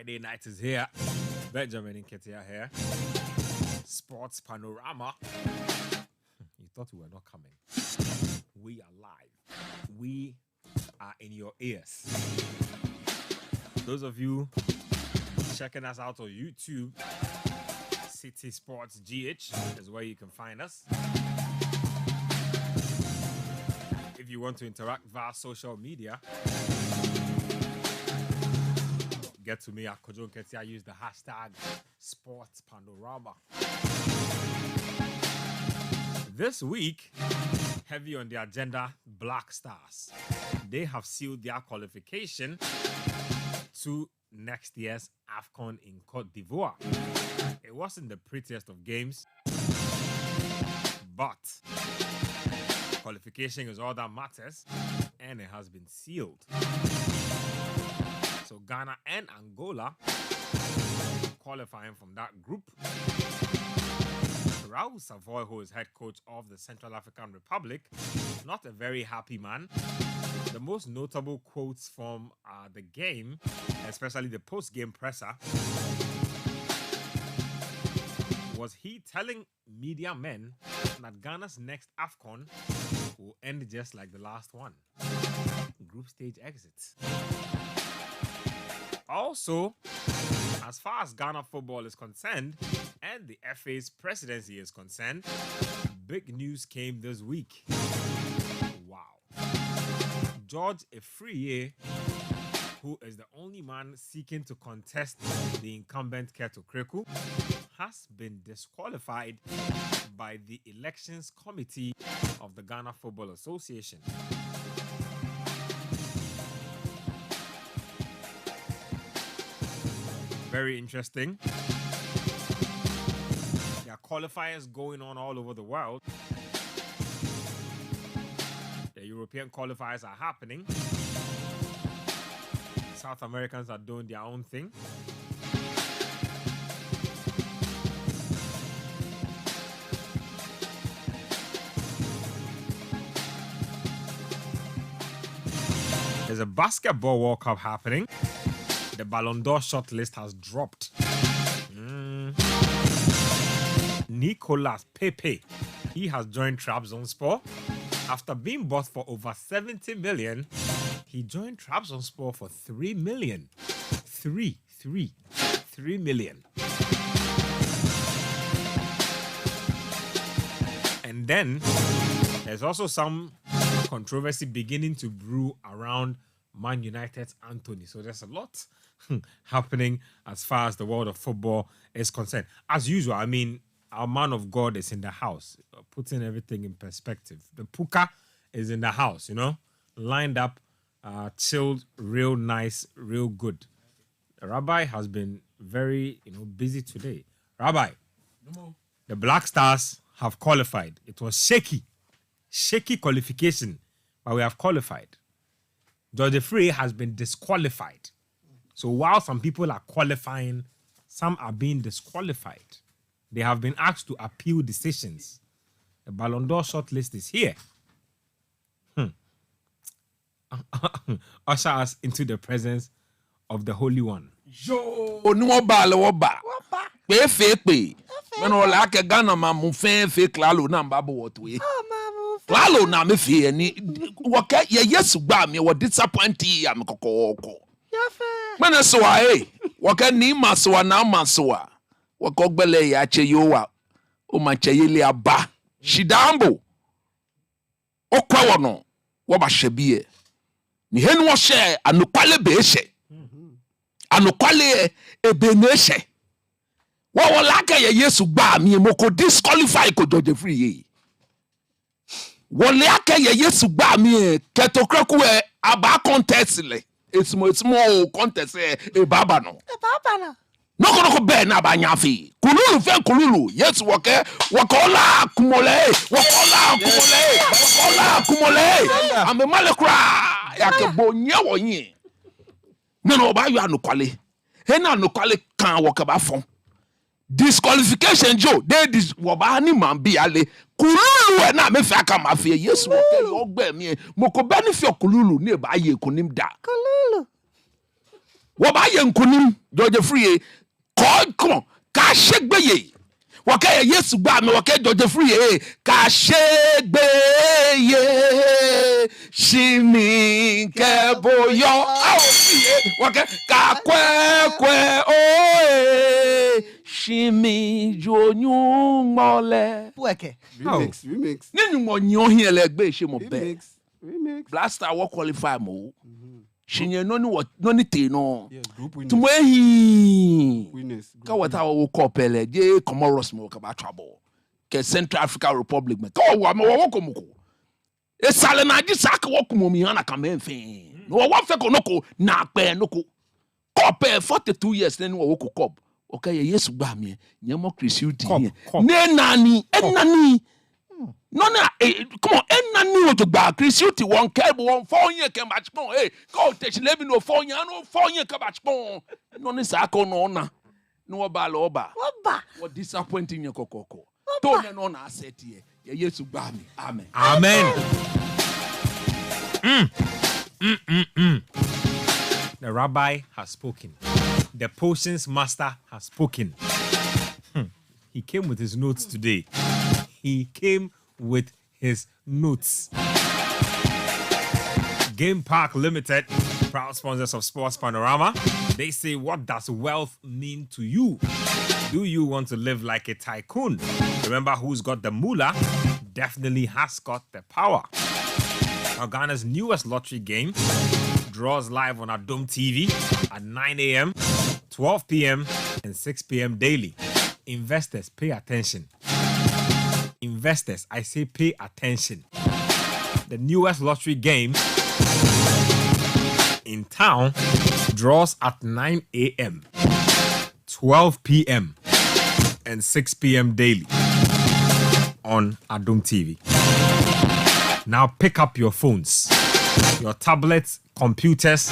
Friday night is here. Benjamin and Ketia here. Sports Panorama. You thought we were not coming. We are live. We are in your ears. Those of you checking us out on YouTube, Citi Sports GH is where you can find us. If you want to interact via social media, get to me at Kojo Ketia. Use the hashtag Sports Panorama. This week, heavy on the agenda, Black Stars. They have sealed their qualification to next year's AFCON in Côte d'Ivoire. It wasn't the prettiest of games, but qualification is all that matters, and it has been sealed. So Ghana and Angola qualifying from that group. Raoul Savoy, who is head coach of the Central African Republic, not a very happy man. The most notable quotes from the game, especially the post-game presser, was he telling media men that Ghana's next AFCON will end just like the last one. Group stage exits. Also, as far as Ghana football is concerned and the FA's presidency is concerned, big news came this week. Wow. George Efriye, who is the only man seeking to contest the incumbent Keto Kreku, has been disqualified by the Elections Committee of the Ghana Football Association. Very interesting. There are qualifiers going on all over the world. The European qualifiers are happening. South Americans are doing their own thing. There's a basketball World Cup happening. The Ballon d'Or shortlist has dropped. Nicolas Pepe, he has joined Trabzonspor. After being bought for over 70 million, he joined Trabzonspor for 3 million. 3 million. And then there's also some controversy beginning to brew around Man United's Anthony. So there's a lot happening as far as the world of football is concerned. As usual, I mean, our man of God is in the house, putting everything in perspective. The Puka is in the house, lined up, chilled, real nice, real good. The Rabbi has been very, busy today. Rabbi, the Black Stars have qualified. It was shaky qualification, but we have qualified. George Frey has been disqualified. So while some people are qualifying, some are being disqualified. They have been asked to appeal decisions. The Ballon d'Or shortlist is here. Usher us into the presence of the Holy One. Yo, no ba. Pe fake. When all like Ghana ma mu fake lalo na mbabo what we. Lalo na me fe ni woka ye yesu gba me wo disappoint ya me kokoko. Ya fe. Mana so a woka ni maso na maso a. Woka gbele ya che yo wa. O ma che yele aba. Shidambo. Okwa wono. Wo ba hwebie. Ni henu wo hye anokwale be hye. Anokwale ebeneshe. Wo laka ye yesu gba me moko disqualify ko George Free. Wole aka ye yesu gba me Keto Kreku aba contest le esmo contest e baba no no be na ba nyafi kululu fe kululu yesu wakola kumole ame malekra ya ke bonye wonye no ba yo anokwale he na anokwale kan wokaba fon disqualification Joe they woba ni man bi ale kululu na me fa ka ma fe yesu wo gba mi mo ko benefit kululu ni ba ye kunim da kululu Waba yenkunim George Free. Come on. Kashegbe. Waka Yesu ba me waka George Free. Kashegbe. Shimi keboyo. Waka kakwe oh. Shimi jonyu mole. Weke. Remix. Nenu mo nyo here legbe she mo be. Remix. Blaster will qualify mo. Shinye no ni te no. Yeah, group winners. Tumwehi. Winners. Ka wata wo kopele je Comoros mo ka ba trouble. Ke Central African Republic me. Ka wa me wo komuko. E sale na ji sak wo komo mi hana ka menfe. No wa fe ko noko na pe noko. Kope 42 years then wo ko kop. Okay, yes gba me. Nyemo Chrisu di. Ne nani, enani. No, come on, enani o to gba Chrisu ti won kelbo won 4 year ke match pon. Hey, go touch let me no 4 year no 4 year ke match pon. No ni sa ko no na. No ba lo ba. What disappointing you kokoko. To ne no na asset here. Ye Yesu gba me. Amen. Amen. The rabbi has spoken. The potions master has spoken. He came with his notes today. He came with his notes. Game Park Limited, proud sponsors of Sports Panorama. They say, what does wealth mean to you? Do you want to live like a tycoon? Remember, who's got the moolah definitely has got the power. Now, Ghana's newest lottery game draws live on Adom TV at 9 a.m., 12 p.m., and 6 p.m. daily. Investors, pay attention. Investors, I say pay attention. The newest lottery game in town draws at 9 a.m., 12 p.m., and 6 p.m. daily on Adom TV. Now pick up your phones, your tablets, computers,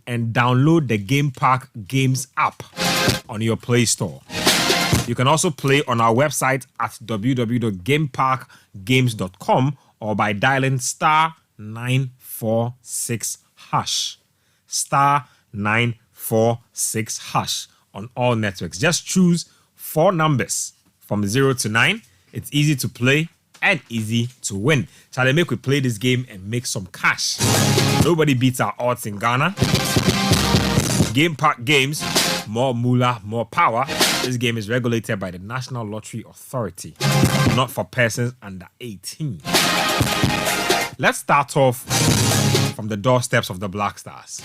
and download the Game Park Games app on your Play Store. You can also play on our website at www.gameparkgames.com or by dialing *946# *946# on all networks. Just choose 4 numbers from 0 to 9. It's easy to play and easy to win. Shall I make we play this game and make some cash? Nobody beats our odds in Ghana. Game Park Games, more moolah, more power. This game is regulated by the National Lottery Authority, not for persons under 18. Let's start off from the doorsteps of the Black Stars.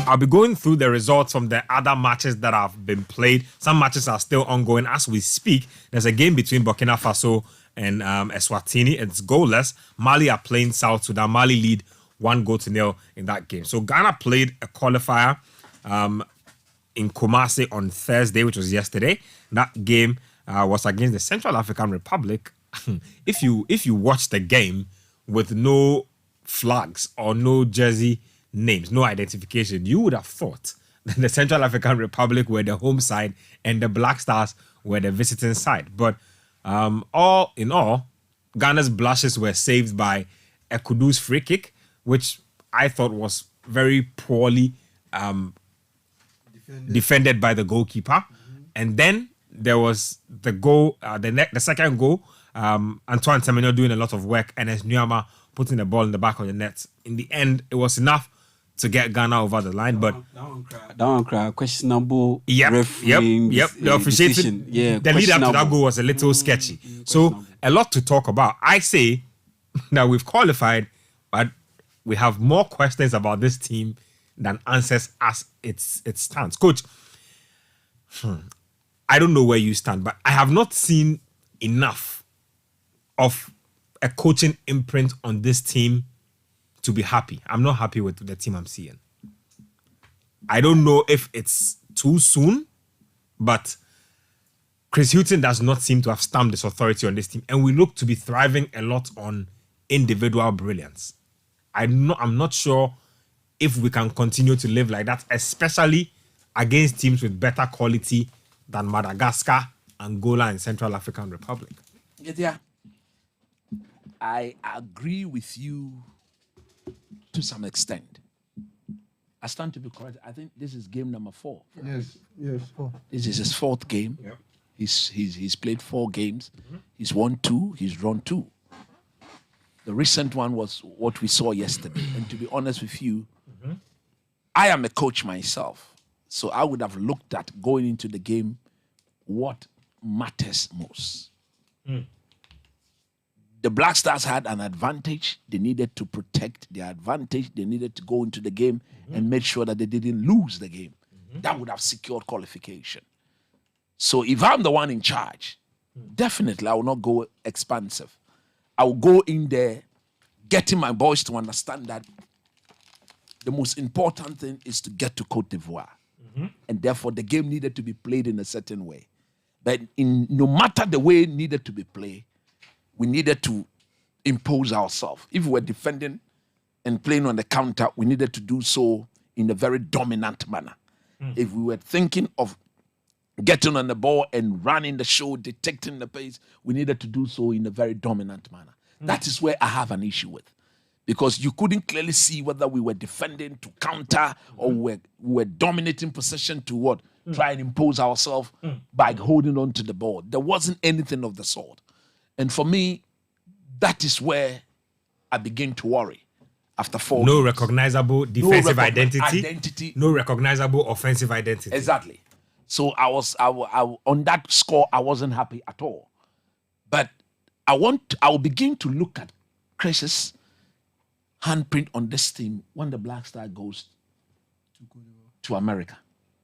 I'll be going through the results from the other matches that have been played. Some matches are still ongoing as we speak. There's a game between Burkina Faso and Eswatini. It's goalless. Mali are playing South Sudan. Mali lead 1-0 in that game. So Ghana played a qualifier in Kumasi on Thursday, which was yesterday. That game was against the Central African Republic. If you watch the game with no flags or no jersey names, no identification, you would have thought that the Central African Republic were the home side and the Black Stars were the visiting side. But all in all, Ghana's blushes were saved by a Kudu's free kick, which I thought was very poorly defended by the goalkeeper. Mm-hmm. And then there was the goal, the second goal, Antoine Semenyo doing a lot of work, and as Nyama putting the ball in the back of the net. In the end, it was enough to get Ghana over the line. But that one cry, questionable Yep. The officiating, decision. Yeah, the lead up to that goal was a little sketchy. So a lot to talk about. I say that we've qualified, but we have more questions about this team than answers as it stands. Coach, I don't know where you stand, but I have not seen enough of a coaching imprint on this team to be happy. I'm not happy with the team I'm seeing. I don't know if it's too soon, but Chris Hughton does not seem to have stamped his authority on this team, and we look to be thriving a lot on individual brilliance. I'm not sure if we can continue to live like that, especially against teams with better quality than Madagascar, Angola, and Central African Republic. Yeah. I agree with you to some extent. I stand to be correct. I think this is game number 4. Yes. This is his 4th game. Yep. He's played 4 games. He's won 2. He's drawn 2. The recent one was what we saw yesterday. And to be honest with you, I am a coach myself. So I would have looked at going into the game what matters most. The Black Stars had an advantage. They needed to protect their advantage. They needed to go into the game and make sure that they didn't lose the game. That would have secured qualification. So if I'm the one in charge, definitely I will not go expansive. I will go in there getting my boys to understand that the most important thing is to get to Cote d'Ivoire. And therefore the game needed to be played in a certain way. But no matter the way it needed to be played, we needed to impose ourselves. If we were defending and playing on the counter, we needed to do so in a very dominant manner. If we were thinking of getting on the ball and running the show, detecting the pace, we needed to do so in a very dominant manner. That is where I have an issue with. Because you couldn't clearly see whether we were defending to counter or we were dominating possession to what? Try and impose ourselves by holding on to the ball. There wasn't anything of the sort. And for me, that is where I begin to worry after 4 No games. recognizable defensive identity. identity. No recognizable offensive identity. Exactly. So I on that score, I wasn't happy at all. But I will begin to look at Chris's handprint on this team when the Black Star goes to America.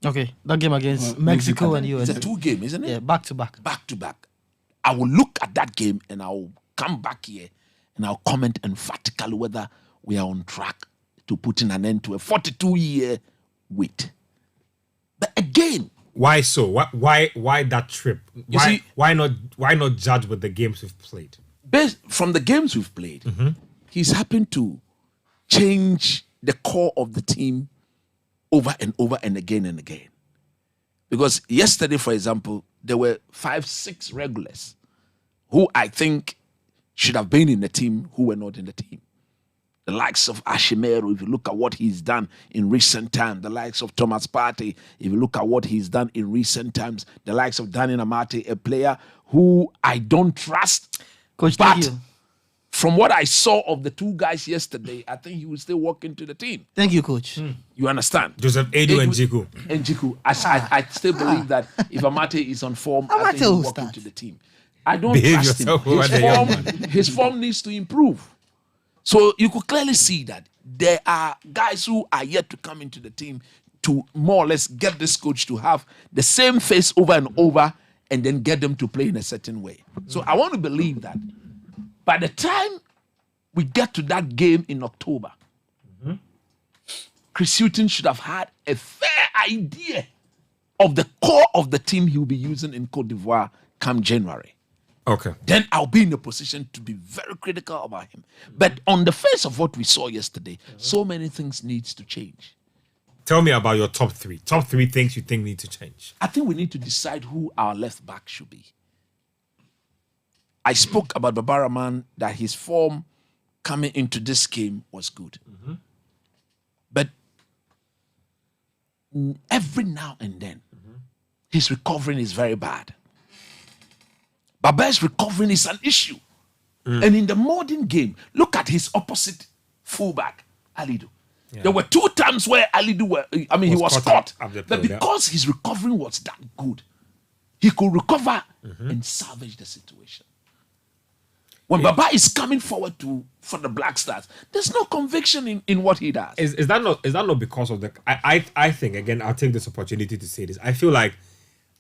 Okay, that game against Mexico and US. It's a 2 game, isn't it? Yeah, back to back. Back to back. I will look at that game and I will come back here and I'll comment emphatically whether we are on track to putting an end to a 42-year wait. But again, Why so? Why that trip? Why not judge with the games we've played? based from the games we've played, he's happened to change the core of the team over and over and again and again. Because yesterday, for example, there were 5-6 regulars who I think should have been in the team who were not in the team. The likes of Ashimero, if you look at what he's done in recent times, the likes of Thomas Partey, if you look at what he's done in recent times, the likes of Daniel Amate, a player who I don't trust. Coach, But thank you. from what I saw of the 2 guys yesterday, I think he will still walk into the team. Thank you, Coach. You understand? Joseph Edu and Jiku. And Jiku. I still believe that if Amate is on form, I think Amate will he'll walk start. into the team. I don't Behave trust him. yourself over the young man. His form needs to improve. So you could clearly see that there are guys who are yet to come into the team to more or less get this coach to have the same face over and over and then get them to play in a certain way. So I want to believe that by the time we get to that game in October, Chris Hughton should have had a fair idea of the core of the team he'll be using in Cote d'Ivoire come January. Okay. Then I'll be in a position to be very critical about him. But on the face of what we saw yesterday, so many things needs to change. Tell me about your top 3. Top 3 things you think need to change. I think we need to decide who our left back should be. I spoke about Panorama, that his form coming into this game was good. But every now and then, his recovering is very bad. Baba's recovering is an issue. And in the modern game, look at his opposite fullback, Alidu. Yeah. There were 2 times where Alidu he was caught. up the But field, yeah. because his recovering was that good, he could recover and salvage the situation. When Baba is coming forward for the Black Stars, there's no conviction in what he does. Is that not because of the? I think, again, I'll take this opportunity to say this.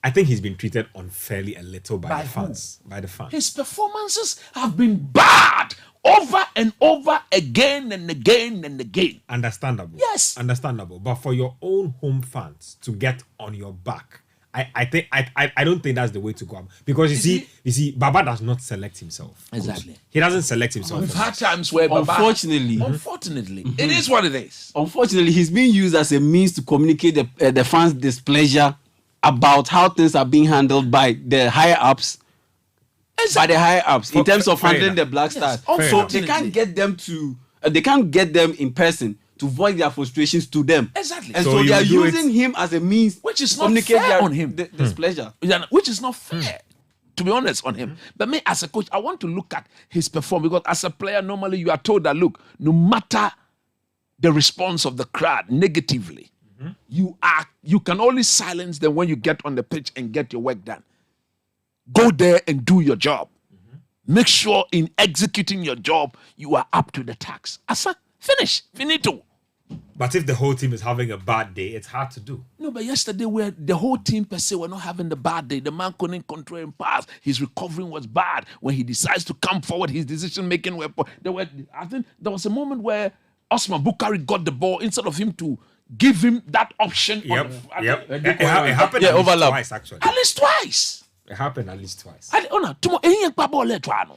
I think he's been treated unfairly a little by the who? fans. By the fans. His performances have been bad over and over again and again and again. Understandable. Yes. Understandable. But for your own home fans to get on your back, I don't think that's the way to go. Because you see, Baba does not select himself. Exactly. Coach. He doesn't select himself. We've had times where Baba, Unfortunately, it is what it is. unfortunately, he's being used as a means to communicate the fans' displeasure about how things are being handled by the higher ups by the higher ups in terms of fair handling enough. the Black Stars. Fair So enough. they can't get them to. They can't get them in person to voice their frustrations to them. Exactly. And So so you they are do it- using him as a means, Which is to not communicate fair their on him. displeasure. Which is not fair, to be honest, on him. But me, as a coach, I want to look at his performance because as a player, normally you are told that, look, no matter the response of the crowd negatively, you can only silence them when you get on the pitch and get your work done. Go there and do your job. Make sure in executing your job, you are up to the task. Asa, finish. Finito. But if the whole team is having a bad day, it's hard to do. No, but yesterday where the whole team per se were not having the bad day. The man couldn't control and pass. His recovering was bad. When he decides to come forward, his decision making were. I think there was a moment where Osman Bukari got the ball instead of him to give him that option. Yep. On, It happened Yeah, at least overlap. twice, actually. At least twice. It happened at least twice. Tumo eyin pa ball le twa no.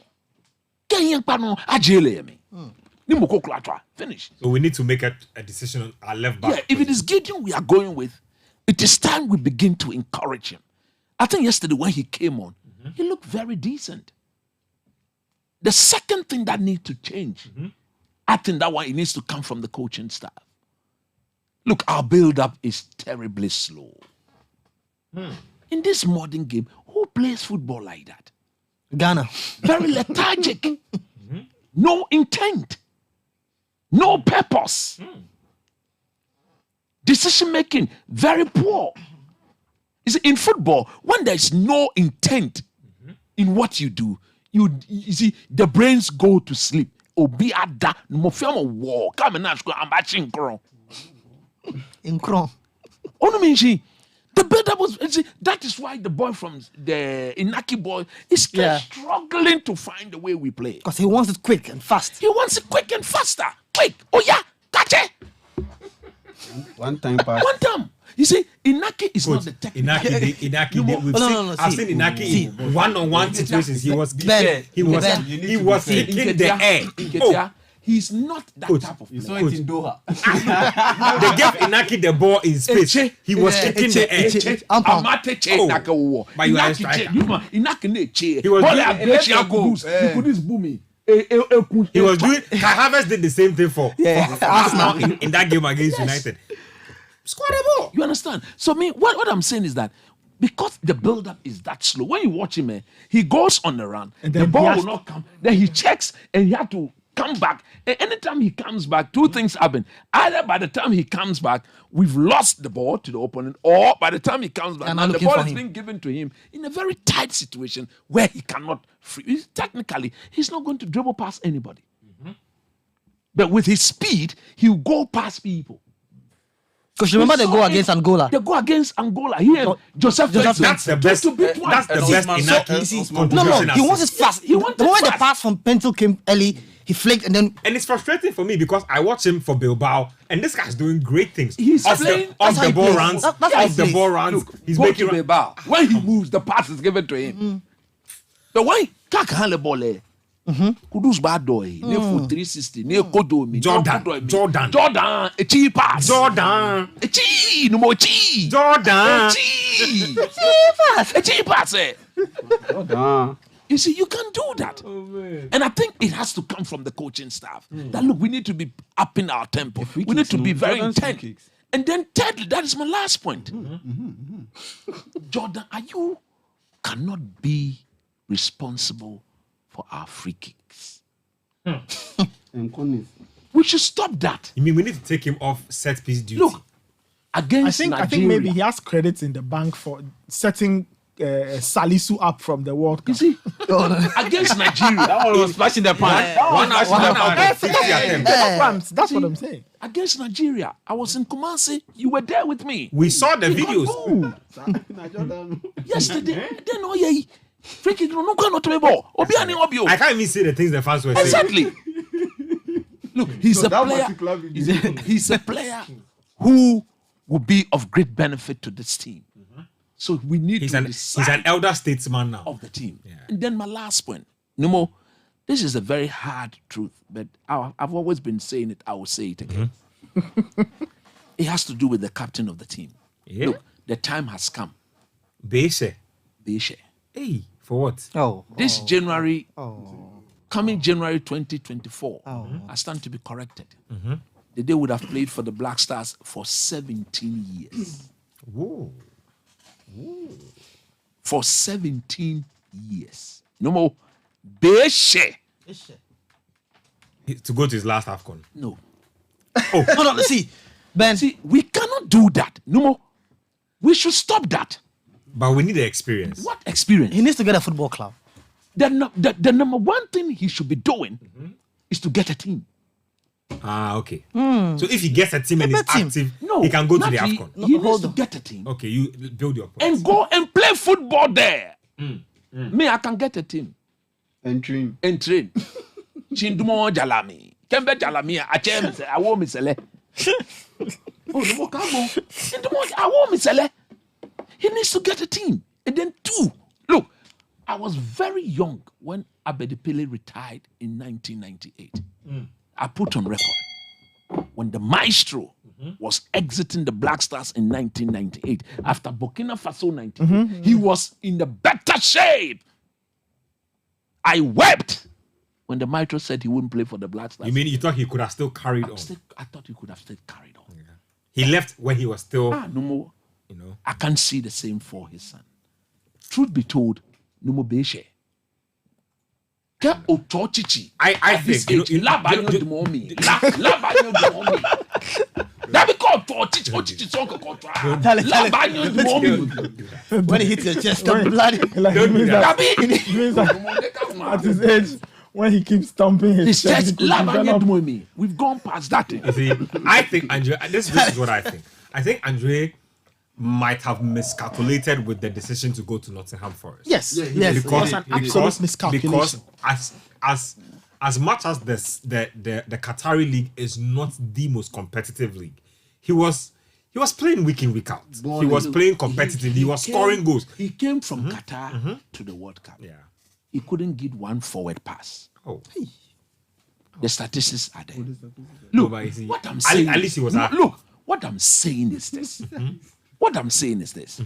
Ke eyin pa no ajele me. Ni mo ko kula twa. Finish. So we need to make a decision on our left back. Yeah, if it is Gideon we are going with, it is time we begin to encourage him. I think yesterday when he came on, he looked very decent. The second thing that needs to change, I think that one it needs to come from the coaching staff. Look, our build-up is terribly slow. In this modern game, who plays football like that? Ghana. Very lethargic. No intent. No purpose. Decision making, very poor. You see, in football, when there's no intent in what you do, you see, the brains go to sleep. Obi ada, mo fi am war, come na school, I'm batching kro. In Kron. Ono menshi, the build-up was, see, that is why the boy from the Inaki boy is still Yeah. struggling to find the way we play. Because he wants it quick and fast. He wants it quick and faster. Quick. Oh yeah, catch it. One time pass. One time. You see, Inaki is not Coach, the technical. Inaki, we've No, seen, no, no, I've see, seen Inaki see. in one-on-one situations. He was Ben, he was Ben. he was kicking the air. Oh, He's not that Coach, type of You saw player. it in Doha. they gave Inaki the ball in space. Eche. He was Yeah, kicking Eche, the air. Eche. Ampam. Amate che Oh, naka wo. but you are a Inaki striker. che, you man, Inaki ne che. He was Ball doing- a break ya kudus. Kudus booming. He was doing. Kai Havertz did the same thing for Arsenal. in that game against United. Score the ball. You understand? So me, what I'm saying is that because the build-up is that slow, when you watch him, he goes on the run, And the then ball he has will not come. Then he checks and he had to come back. And anytime he comes back, two things happen. Either by the time he comes back, we've lost the ball to the opponent, or by the time he comes back, And now I'm the looking ball for is him. being given to him in a very tight situation where he cannot free. Technically, he's not going to dribble past anybody. But with his speed, he'll go past people. Because remember We the saw goal it. against Angola? The goal against Angola. Here, Joseph Joseph- Felix, That's the best. to beat one. That's the best Osman- Inaki so- No, contribution he wants it assist. fast. He wants the it moment the fast. pass from Pentel came early, he flicked and then And it's frustrating for me because I watch him for Bilbao, and this guy's doing great things. He's off playing- the, that's off how the he ball plays. runs, That's how he off the plays. ball runs. He's Go making to the bar. When he moves, the pass is given to him. But when can't handle the ball, Kudus bad boy. Ne for 360. Ne kodo mi. Jordan. A cheap pass. Jordan. A cheap. No more cheap. Jordan. A cheap. A cheap pass. You see, you can do that. And I think it has to come from the coaching staff. That look, we need to be upping our tempo. We need to be very Jordan's free intent. kicks. And then thirdly, that is my last point. Jordan, you cannot be responsible for our free kicks. And Collins. We should stop that. You mean we need to take him off set piece duty? Look, against I think maybe he has credits in the bank for setting Salisu up from the World Cup. You see, against Nigeria, That one was flashing the pan. one out of 50 attempts. That's what I'm saying. against Nigeria, I was in Kumasi. You were there with me. We saw the We got videos. booed yesterday. Then oh yeah, free kick no go not to me ball. Obi ani obio. I can't even see the things the fans were saying. Exactly. Look, he's a player. He's a player who will be of great benefit to this team. So we need He's to an decide elder statesman now. of the team. And then my last point, Nemo, this is a very hard truth, but I've always been saying it. I will say it again. It has to do with the captain of the team. Yeah. Look, the time has come. Beche. Bishe. Hey, For what? This January, coming January 2024, I stand to be corrected. The day would have played for the Black Stars for 17 years. Whoa. For 17 years. No more. Beshe. To go to his last AFCON. No. No, let's see. Ben, See, we cannot do that. No more. We should stop that. But we need the experience. What experience? he needs to get a football club. The number one thing he should be doing is to get a team. Okay. So if he gets a team and is Get a team. active, No, he can go to not the he, AFCON. He needs hold to on. get a team Okay, you build your point. and go and play football there. Me, I can get a team And dream. and train. Chindumo Jalami. Kembe Jalami, Achem, I won't miss a Oh, no, come on. I won't miss a He needs to get a team. And then two. Look, I was very young when Abedi retired in 1998. I put on record when the maestro was exiting the Black Stars in 1998 after Burkina Faso 98. He was in the better shape. I wept when the maestro said he wouldn't play for the Black Stars. You mean you thought he could have still carried on? I thought he could have still carried on. He left when he was still, No more. you know. I can't see the same for his son. Truth be told, no more beshe. I think, you know, That be called Ochichi song When he hits your chest, stop bloody. Like, Don't it do means that. that, it means that at his age, when he keeps stomping his It's chest, just he could develop- We've gone past that. You see, I think Andre, this is what I think. I think Andre might have miscalculated with the decision to go to Nottingham Forest. Yes, Yeah, yes. it was an absolute miscalculation. Because as much as the Qatari league is not the most competitive league, he was playing week in, week out. He was playing competitively. He was scoring goals. He came from Qatar to the World Cup. Yeah. He couldn't give one forward pass. Oh. The statistics are there. No, Look, but you see, what I'm saying. at least he was. Look, what I'm saying is this. What I'm saying is this.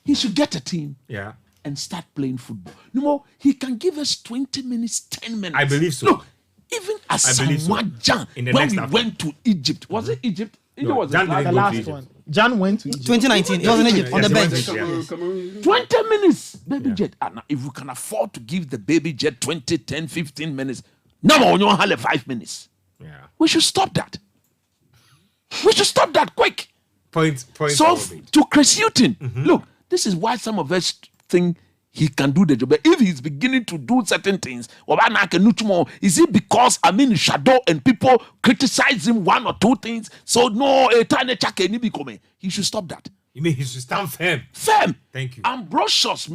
He should get a team Yeah. and start playing football. No more, he can give us 20 minutes, 10 minutes. I believe so. Look, even as I believe so. Samoa Jan, In the when next we AFCON. went to Egypt, was it Egypt? Egypt No, was Jan the didn't The go to last Egypt. one. Jan went to Egypt. 2019, he was in Egypt on the Yes, bench. he went to- 20 minutes, baby jet. And if we can afford to give the baby jet 20, 10, 15 minutes, now we only have 5 minutes. Yeah. We should stop that. We should stop that quick. Point. So well made. to Chris Hughton, look, this is why some of us think he can do the job. But if he's beginning to do certain things, is it because shadow and people criticize him one or two things? So no, he should stop that. You mean he should stand firm? Firm. Thank you. Ambrosius.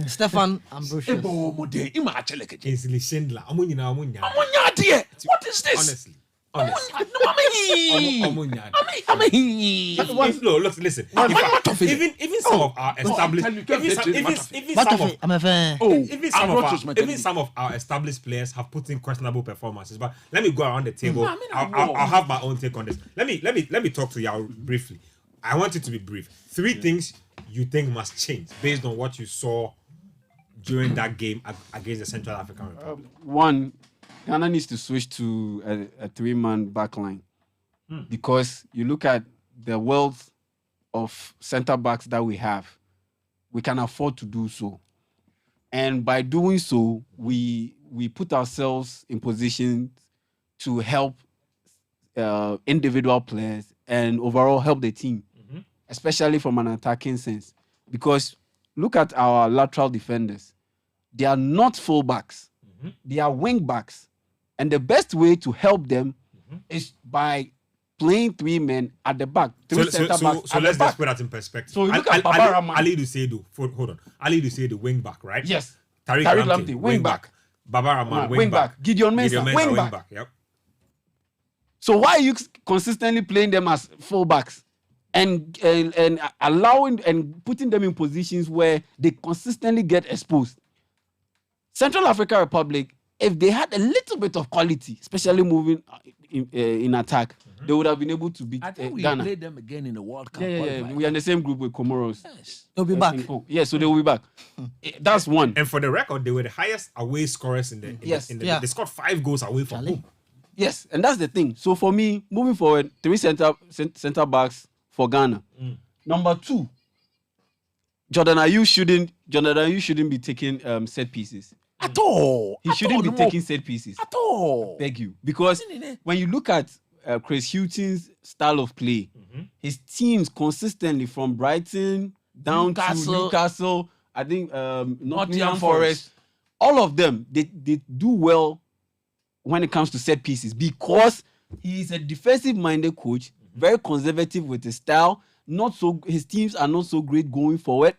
Stefan Ambrosius. Kingsley Schindler. Amunya. What is this? Honestly. No, Look, listen. In fact, even some of our established, even some of our established players have put in questionable performances. But let me go around the table. I'll have my own take on this. Let me talk to y'all briefly. I want it to be brief. 3 things you think must change based on what you saw during that game against the Central African Republic. One, Ghana needs to switch to a 3-man backline because you look at the wealth of centre backs that we have, we can afford to do so, and by doing so, we put ourselves in position to help individual players and overall help the team, especially from an attacking sense. Because look at our lateral defenders; they are not fullbacks; they are wing backs. And the best way to help them is by playing 3 men at the back. 3 centre backs. So let's just put that in perspective. So you look at Panorama. Ali Dusedo, hold on. Ali Dusedo, wing back, right? Yes. Tariq Lamptey, wing back. Baba Rahman, Wing back. Gideon Mensah, wing back. Yep. So why are you consistently playing them as fullbacks and allowing and putting them in positions where they consistently get exposed? Central African Republic, if they had a little bit of quality, especially moving in attack, they would have been able to beat I think we Ghana. played them again in the World Cup. Yeah. qualifier. We are in the same group with Comoros. Yes. They'll be I back. think. Oh, yeah, so they will be back. That's one. And for the record, they were the highest away scorers in the. Yes. Yeah. They scored 5 goals away from Charlie. home. Yes, and that's the thing. So for me, moving forward, 3 center backs for Ghana. Number 2, Jordan Ayew shouldn't be taking set pieces. At all. He shouldn't be taking set pieces. At all. Beg you, because when you look at Chris Hughton's style of play, his teams consistently from Brighton down to Newcastle, I think Nottingham Forest, all of them they do well when it comes to set pieces because he is a defensive-minded coach, very conservative with his style. His teams are not so great going forward,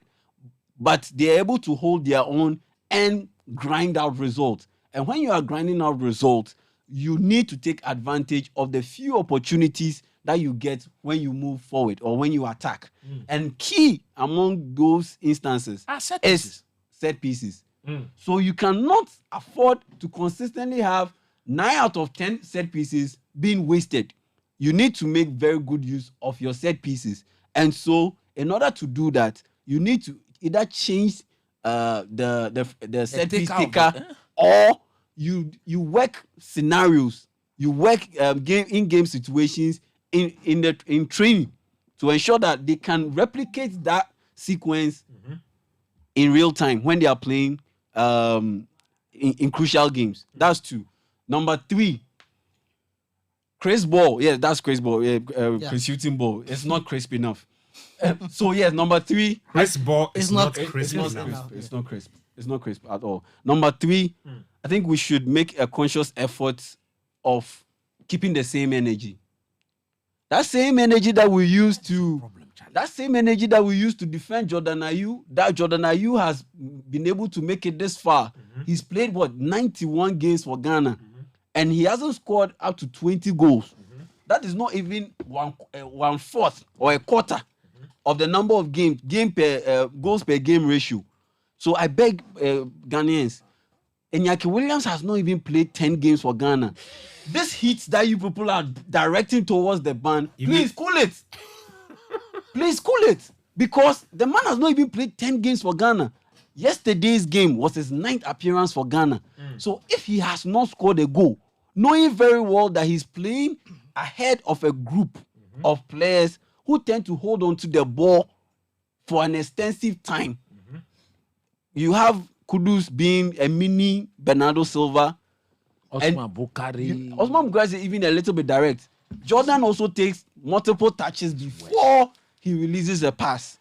but they are able to hold their own and grind out results. And when you are grinding out results, you need to take advantage of the few opportunities that you get when you move forward or when you attack. And key among those instances is set pieces. So you cannot afford to consistently have 9 out of 10 set pieces being wasted. You need to make very good use of your set pieces. And so in order to do that, you need to either change the set piece taker or you work scenarios, you work in-game situations in training to ensure that they can replicate that sequence in real time when they are playing in crucial games. That's 2. Number 3, Chris ball. Yeah, that's Chris ball. Chris shooting ball. It's not crisp enough. So yes, number 3. Chris ball is It's not not- crisp it's not enough. enough. It's not crisp. It's not crisp at all. Number 3, I think we should make a conscious effort of keeping the same energy. That same energy that we used to defend Jordan Ayew, that Jordan Ayew has been able to make it this far. He's played 91 games for Ghana, and he hasn't scored up to 20 goals. That is not even 1/4 or a quarter of the number of goals per game ratio. So I beg Ghanaians, Iñaki Williams has not even played 10 games for Ghana. This heat that you people are directing towards the ban, please cool it. Please cool it. Because the man has not even played 10 games for Ghana. Yesterday's game was his 9th appearance for Ghana. So if he has not scored a goal, knowing very well that he's playing ahead of a group of players who tend to hold on to the ball for an extensive time. You have Kudus being a mini Bernardo Silva. Osman Bukari. Osman Bukari is even a little bit direct. Jordan also takes multiple touches before he releases a pass.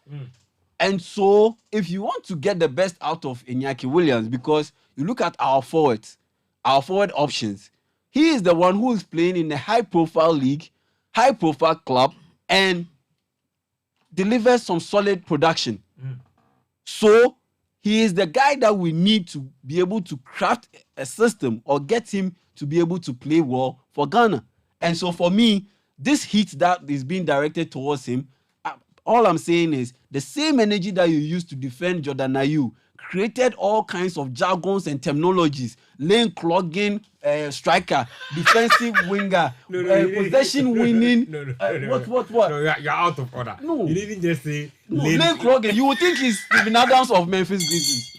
And so, if you want to get the best out of Iñaki Williams, because you look at our forward options, he is the one who is playing in a high-profile league, high-profile club, and delivers some solid production. So, he is the guy that we need to be able to craft a system or get him to be able to play well for Ghana. And so for me, this heat that is being directed towards him, all I'm saying is the same energy that you used to defend Jordan Ayew created all kinds of jargons and terminologies. Lane clogging striker, defensive winger, possession winning. What? No, you're out of order. No. You didn't just say Lane clogging. You would think he's Steven Adams of Memphis Grizzlies.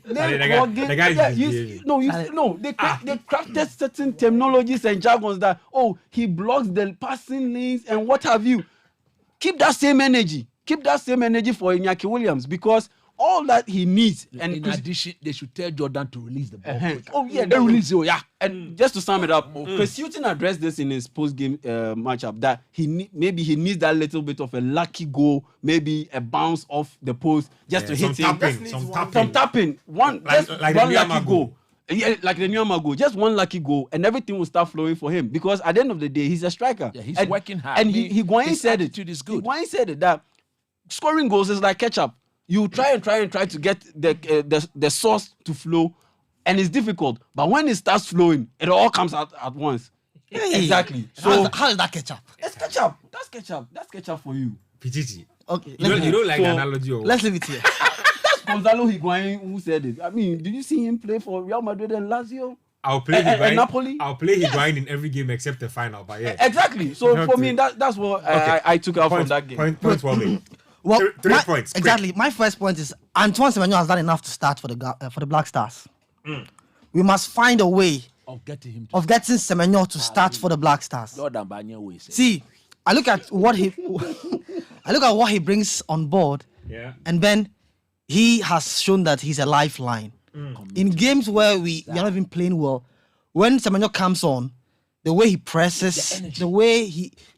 The guy is misbehaving. They crafted certain terminologies and jargons that he blocks the passing lanes and what have you. Keep that same energy. Keep that same energy for Iñaki Williams because all that he needs. And in addition, they should tell Jordan to release the ball. They release it. Yeah. And just to sum it up, Chris Hughton addressed this in his post-game matchup that maybe he needs that little bit of a lucky goal, maybe a bounce off the post just to hit him. Some tapping. One lucky goal. Yeah, like the Nyama goal, just one lucky goal, and everything will start flowing for him. Because at the end of the day, he's a striker. Yeah, he's working hard. And Higuain said it. Is good. Higuain said it that scoring goals is like ketchup. You try to get the sauce to flow, and it's difficult. But when it starts flowing, it all comes out at once. Exactly. So How is that ketchup? it's ketchup. That's ketchup. That's ketchup for you. Pichichi. Okay, You don't like the So, analogy or let's leave it here. Gonzalo Higuain who said it. I mean, did you see him play for Real Madrid and Lazio? I'll play And Higuain. Napoli? I'll play Higuain in every game except the final. But yeah, Exactly. So Not for to- me, that's what Okay. I took out from Point- that game. Point well made. Well, Three points. quick. Exactly. My first point is Antoine Semenyo has done enough to start for the Black Stars. We must find a way Of getting him of getting Semenyo to start for the Black Stars. Jordan Banya way. See, I look at what he brings on board, Yeah. and then he has shown that he's a lifeline. In games where we are not even playing well, when Semenyo comes on, the way he presses, the way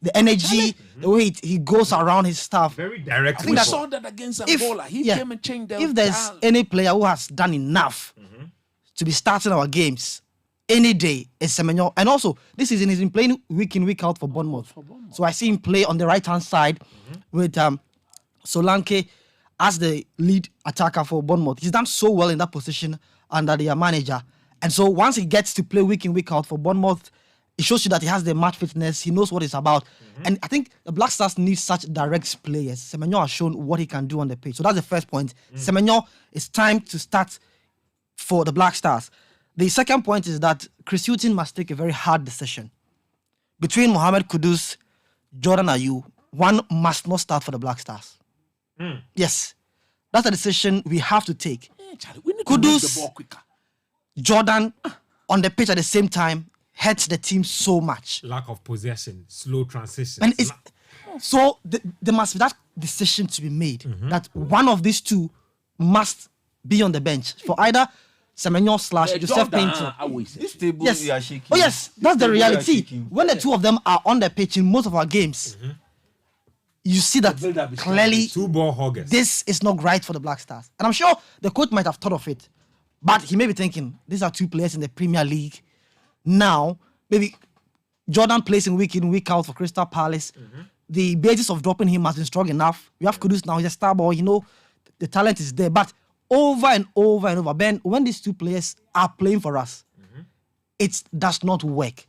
the energy, the way he goes around his stuff. Very direct. We football. saw that against Angola. He came and changed the If there's any player who has done enough to be starting our games any day, it's Semenyo. And also, this season he's been playing week in, week out for Bournemouth. So I see him play on the right-hand side with Solanke as the lead attacker for Bournemouth. He's done so well in that position under their manager. And so once he gets to play week in, week out for Bournemouth, it shows you that he has the match fitness. He knows what it's about. And I think the Black Stars need such direct players. Semenyo has shown what he can do on the pitch. So that's the first point. Semenyo, it's time to start for the Black Stars. The second point is that Chris Hughton must take a very hard decision. Between Mohamed Kudus, Jordan Ayew, one must not start for the Black Stars. Yes. That's a decision we have to take. We need to move Kudus- the ball quicker. Jordan on the pitch at the same time hurts the team so much. Lack of possession, slow transition. And it's so there must be that decision to be made that one of these two must be on the bench for either Semenyo / Joseph Painter. This table Yes. you are shaking. Oh yes, that's the Table you are reality. shaking. When the two of them are on the pitch in most of our games, you see that build-up is clearly two ball hoggers. this is not right for the Black Stars. And I'm sure the coach might have thought of it, but he may be thinking, these are two players in the Premier League. Now, maybe Jordan plays in, week out for Crystal Palace. The basis of dropping him has been strong enough. We have Kudus now, he's a star boy, the talent is there. But over and over and over, Ben, when these two players are playing for us, it does not work.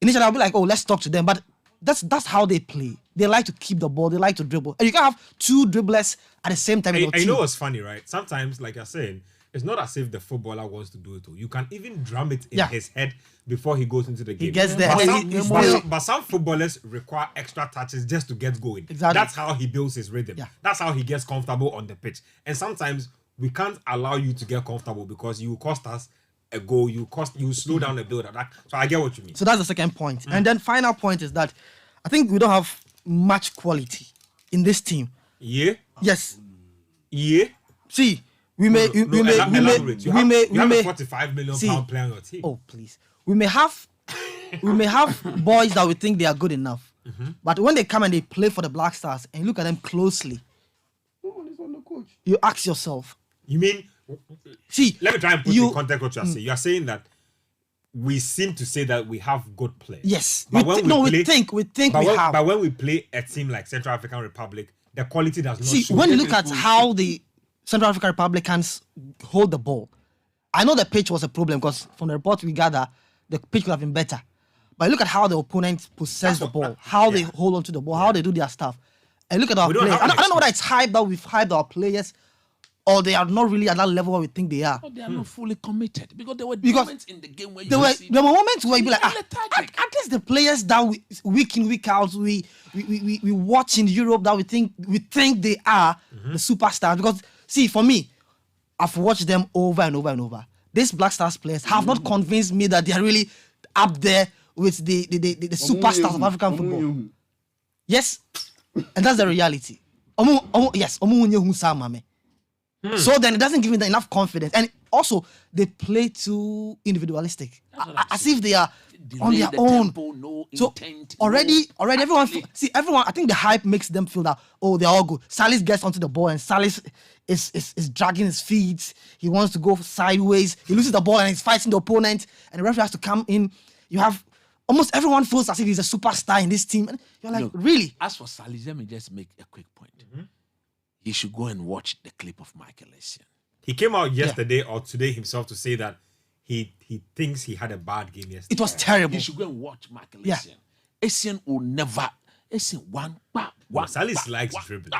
Initially, I'll be like, oh, let's talk to them. But that's how they play. They like to keep the ball. They like to dribble. And you can't have two dribblers at the same time in your I team. know what's funny, right? Sometimes, like you're saying, it's not as if the footballer wants to do it. You can even drum it in Yeah. his head before he goes into the game. gets there. But And some, he's but still- some- but some footballers require extra touches just to get going. Exactly. That's how he builds his rhythm. Yeah. That's how he gets comfortable on the pitch. And sometimes we can't allow you to get comfortable because you cost us a goal. You slow down the build attack. So I get what you mean. So that's the second point. And then final point is that I think we don't have much quality in this team. Yeah. Yes. Yeah. See, we may You have a 45 million See. pound player on your team. Oh, please. We may have boys that we think they are good enough. But when they come and they play for the Black Stars and you look at them closely, you ask yourself, You mean? see, Let me try and put you- in context what you're saying. You're saying that we seem to say that we have good players. yes. But We when think we we think but we when, have. But when we play a team like Central African Republic, the quality does not See, show. when you look at how the Central African Republicans hold the ball, I know the pitch was a problem because from the report we gather, the pitch could have been better. But look at how the opponents possess the ball, how they hold on to the ball, how they do their stuff. And look at our We don't players. have I don't know an whether it's hype that we've hyped our players or they are not really at that level where we think they are. They are not fully committed because there were Because moments in the game where you There were see moments where you be like, They're lethargic. at least the players that we, week in, week out, we watch in Europe that we think they are the superstars. Because see, for me, I've watched them over and over and over. These Black Stars players have not convinced me that they are really up there with the superstars of African football. Yes, and that's the reality. Yes, so then it doesn't give me enough confidence. And also, they play too individualistic. As if they are on delay their the own. tempo, no So intent, already no- everyone, I think the hype makes them feel that, oh, they're all good. Salis gets onto the ball and Salis is dragging his feet. He wants to go sideways. He loses the ball and he's fighting the opponent. And the referee has to come in. You have almost everyone feels as if he's a superstar in this team. And you're like, Look, really? As for Salis, let me just make a quick point. You should go and watch the clip of Michael Essien. He came out yesterday or today himself to say that he thinks he had a bad game yesterday. It was terrible. You should go and watch Michael Yeah. Essien. Essien will never. Essien one. Salis likes dribbling.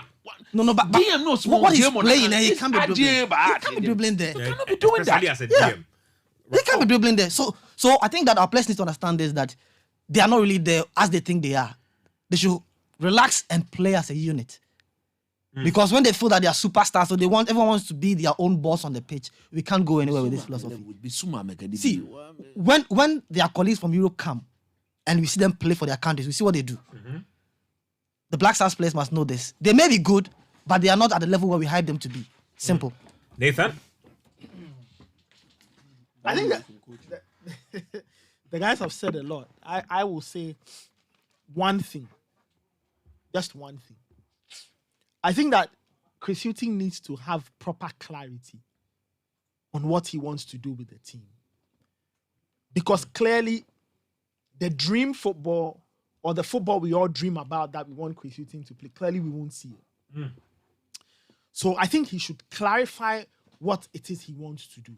No, but DM knows what he's game on playing, that. he It's can't be dribbling. Ajay, He but can't be dribbling there. You cannot be doing Especially that. as a Yeah. DM. They can't be dribbling there. So I think that our players need to understand is that they are not really there as they think they are. They should relax and play as a unit. Because when they feel that they are superstars, so everyone wants to be their own boss on the pitch, we can't go anywhere with this philosophy. See, when their colleagues from Europe come and we see them play for their countries, we see what they do. The Black Stars players must know this. They may be good, but they are not at the level where we hype them to be. Simple. Nathan? I think that the guys have said a lot. I will say one thing. Just one thing. I think that Chris Hughton needs to have proper clarity on what he wants to do with the team. Because clearly, the dream football or the football we all dream about that we want Chris Hughton to play, clearly we won't see it. So I think he should clarify what it is he wants to do.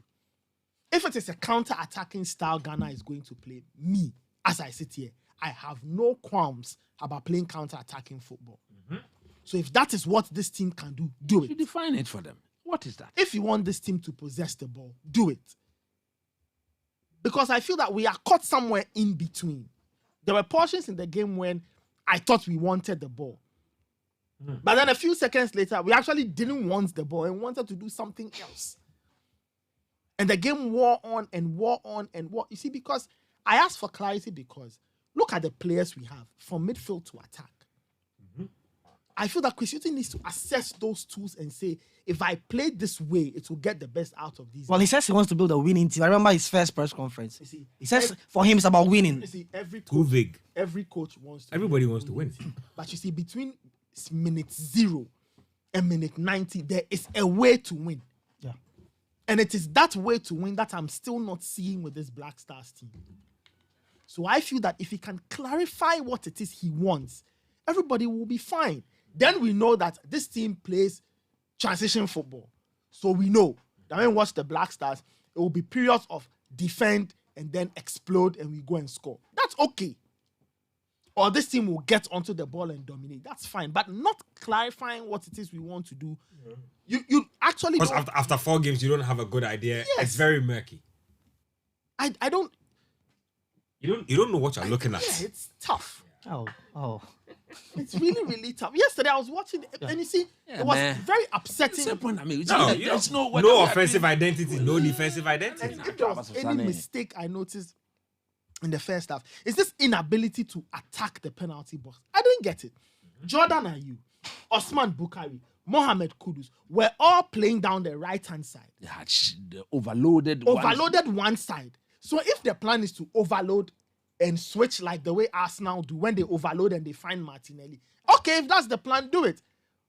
If it is a counter-attacking style Ghana is going to play, me, as I sit here, I have no qualms about playing counter-attacking football. So if that is what this team can do it. You define it for them. What is that? If you want this team to possess the ball, do it. Because I feel that we are caught somewhere in between. There were portions in the game when I thought we wanted the ball. But then a few seconds later, we actually didn't want the ball and wanted to do something else. And the game wore on and wore on and wore. You see, because I asked for clarity because look at the players we have from midfield to attack. I feel that Chris Hughton needs to assess those tools and say, if I play this way, it will get the best out of these. Well, he says he wants to build a winning team. I remember his first press conference. You see, He says for him it's about winning. you see, every Too coach, big. every coach wants to Everybody wants to win. But you see, between minute 0 and minute 90, there is a way to win. Yeah. And it is that way to win that I'm still not seeing with this Black Stars team. So I feel that if he can clarify what it is he wants, everybody will be fine. Then we know that this team plays transition football. So we know that when we watch the Black Stars, it will be periods of defend and then explode and we go and score. That's okay. Or this team will get onto the ball and dominate. That's fine. But not clarifying what it is we want to do. You actually Because don't, after 4 games, you don't have a good idea. Yes. It's very murky. I don't. You don't know what you're looking at. Yeah, it's tough. Oh. It's really, really tough. Yesterday I was watching it, and you see, Yeah, it was man. very upsetting. That's the point I mean. No, There's no whether we are offensive doing- identity, no defensive identity. And if there was any mistake I noticed in the first half, is this inability to attack the penalty box. I didn't get it. Jordan Ayew, Osman Bukari, Mohamed Kudus were all playing down the right-hand side. They had the overloaded ones. Overloaded one side. So if the plan is to overload and switch like the way Arsenal do when they overload and they find Martinelli, okay, if that's the plan, do it.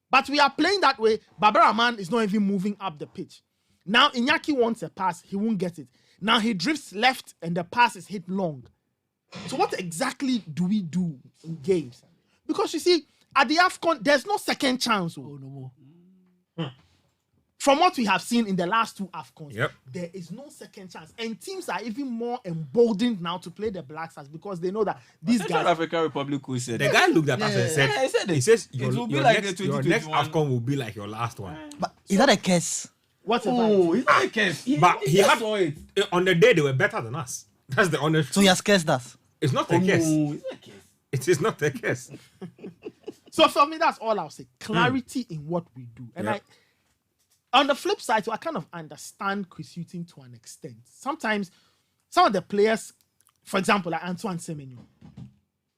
But we are playing that way. Barbara Man is not even moving up the pitch. Now Iñaki wants a pass, he won't get it. Now he drifts left and the pass is hit long. So what exactly do we do in games? Because you see, at the AFCON, there's no second chance. Oh, no more. From what we have seen in the last 2 AFCONs, there is no second chance. And teams are even more emboldened now to play the Black Stars because they know that these Central guys... African Republic coach said The guy looked at us and said, Yeah, he said it. he says, It your, will be your like next, the your next 2021. AFCON will be like your last one. But is that a curse? Whatever. Oh, he's not a case. But he just had, saw it. on the day, they were better than us. That's the honest So he has cursed us. It's not a case. No, it's not a case. It is not a case. So for me, that's all I'll say. Clarity in what we do. And Yep. on the flip side, so I kind of understand Chris Hughton to an extent. Sometimes some of the players, for example, like Antoine Semenyo,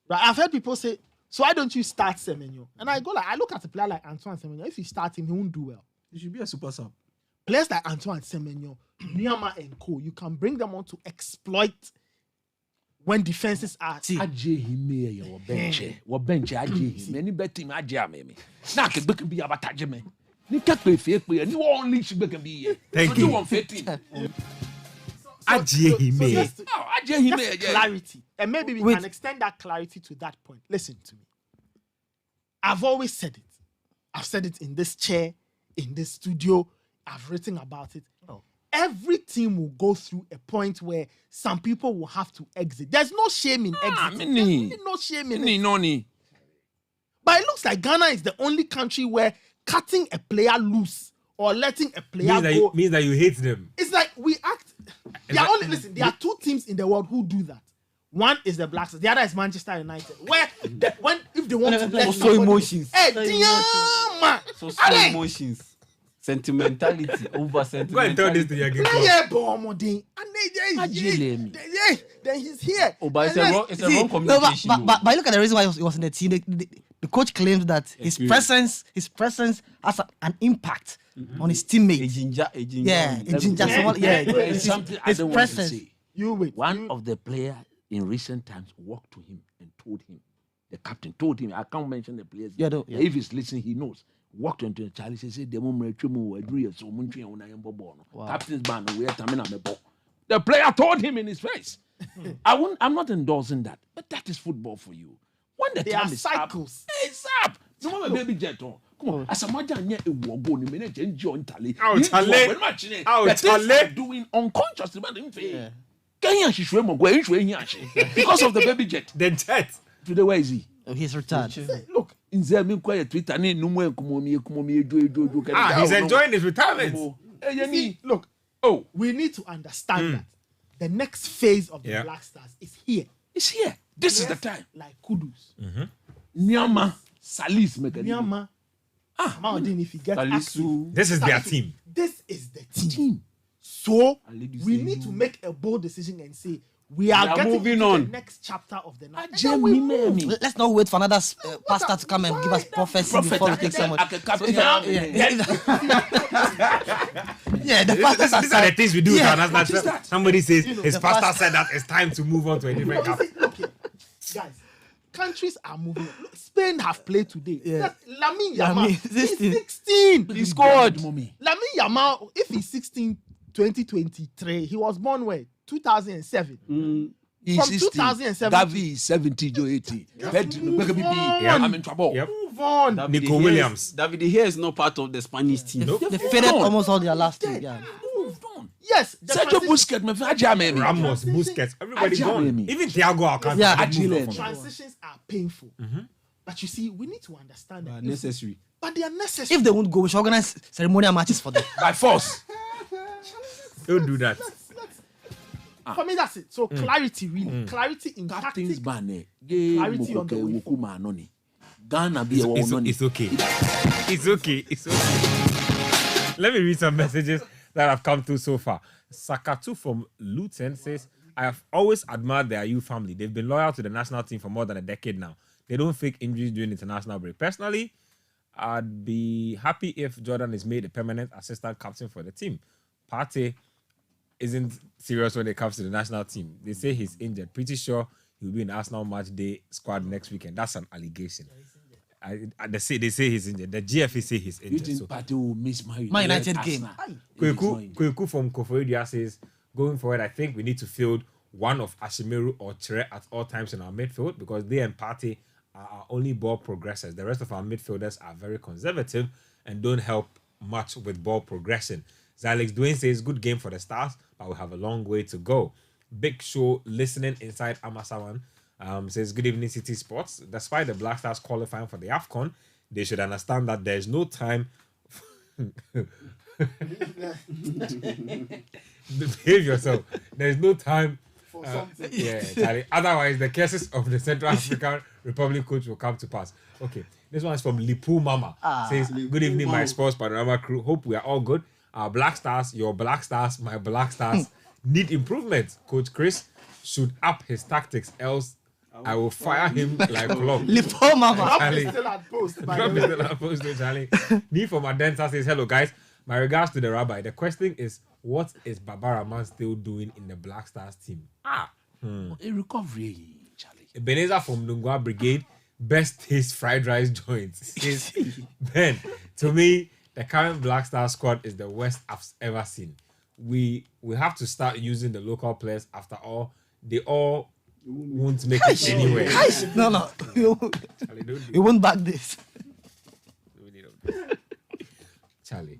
right? I've heard people say, so why don't you start Semenyo? And I look at a player like Antoine Semenyo. If you start him, he won't do well. You should be a super sub. Players like Antoine Semenyo, Nyama and co, you can bring them on to exploit when defenses are... See, Aje him here, your bench. What bench? Aje him. Any bet him, Aje me. Now, can be about me. You can't play fake player. You only should be here. Thank So you. do 115. Aje him here. just Oh, Aje him just here. clarity. And maybe we Wait. can extend that clarity to that point. Listen to me. I've always said it. I've said it in this chair, in this studio. I've written about it. Oh. Every team will go through a point where some people will have to exit. There's no shame in exiting. There's mini. really no shame in Ni it. noni. But it looks like Ghana is the only country where cutting a player loose or letting a player Means that, go means that you hate them. it's like we act. There are two teams in the world who do that. One is the Black Stars, the other is Manchester United. Where if they want to let so emotions. Hey, damn, man. So emotions. Sentimentality over sentimentality. Go and tell this to your game. Then he's here. Oh, but it's a wrong No, communication. but look at the reason why he was in the team. The coach claims that his presence has an impact on his teammates. A ginger. Yeah, a ginger. There's something I His don't want to presence. say. You wait. One of the players in recent times walked to him and told him, the captain told him, I can't mention the players. Yeah. If he's listening, he knows. Walked into the Charlie, said, the moment captain's band, we are coming on the ball. The player told him in his face. I'm not endorsing that, but that is football for you. When the There time are is cycles. up, it's up. No more baby jet on. Come on, as a matter of go ni minute enjoy Italy. Oh, Charlie. Oh, The things Charlie. I'm doing unconsciously, but because of the baby jet. The jet. Today, where is he? Oh, he's retired. Look, In the quiet Twitter, He's enjoying his retirement. look. Oh, We need to understand that the next phase of the Yeah. Black Stars is here. it's here. This is the time. Like Kudus, Nyama, Salis, Myanmar. Maudin, if you get access, Salisu. This is their team. this is the team. team. So Alidu we Seyu. need to make a bold decision and say we are are getting moving into on. the next chapter of the night. And then Jam we me, move. me. Let's not wait for another pastor to come and give us prophecy before we take someone. Yeah, the pastors are These are the things we do with Yeah, our national what is team. that? Somebody says his the pastor pastor- said that it's time to move on to a different You captain. see, okay, guys, countries are moving. Look, Spain have played today. Yeah. Lamine Yamal, Lamine, he's 16. 16. He scored, mommy. Lamine Yamal, if he's 16, 2023, he was born where? 2007. He's From 60. 2007. Gavi is 70 to 80. I'm in trouble. Yep. Move on. Nico Williams. David De Gea is not part of the Spanish team. They faded almost all their last team. Yeah. Moved on. Yes. the Sergio transition- Busquets, me Aja me. Ramos, Busquets, everybody Ajay gone. me. Even Thiago Alcantara. Yeah, moved on Ajay from- Transitions are painful. But you see, we need to understand that. Necessary. But they are necessary. If they won't go, we should organize ceremonial matches for them. By force. Don't do that. For me, that's it. So clarity, really. Clarity in Captain's tactics. ban. Clarity on the way forward. Ghana be a woman. It's okay. It's okay. It's okay. Let me read some messages that have come through so far. Sakatu from Luton says, I have always admired the Ayew family. They've been loyal to the national team for more than a decade now. They don't fake injuries during international break. Personally, I'd be happy if Jordan is made a permanent assistant captain for the team. Partey isn't serious when it comes to the national team. They say he's injured. Pretty sure he'll be in the Arsenal match day squad next weekend. That's an allegation. They say he's injured. The GFA say he's You injured. think So Partey will miss my United game. Kweku from Koforidua says, going forward, I think we need to field one of Ashimeru or Chere at all times in our midfield because they and Partey are our only ball progressors. The rest of our midfielders are very conservative and don't help much with ball progression. Alex Dwayne says, good game for the Stars, but we have a long way to go. Big Show listening inside Amasawan says, good evening, City Sports. Despite the Black Stars qualifying for the AFCON, they should understand that there's no time. Behave yourself. There's no time. For something. Yeah, Charlie. Otherwise, the cases of the Central African Republic coach will come to pass. Okay, this one is from Lipu Mama. Says, good evening, my sports panorama crew. Hope we are all good. Our Black Stars, your Black Stars, my Black Stars need improvement. Coach Chris should up his tactics, else I will fire him like plum. Lipo Mama. Rob Charlie. is still at post, by Drop the it way. in the post, Charlie. Need from Adenta says, hello guys. My regards to the rabbi. The question is, what is Baba Rahman still doing in the Black Stars team? A recovery, Charlie. Ebenezer from Lungwa Brigade, best taste fried rice joints. Says, Ben, to me, the current Black Star squad is the worst I've ever seen. We have to start using the local players. After all, they all won't make it anywhere. No. Charlie, don't do We won't back this. really don't do that. Charlie.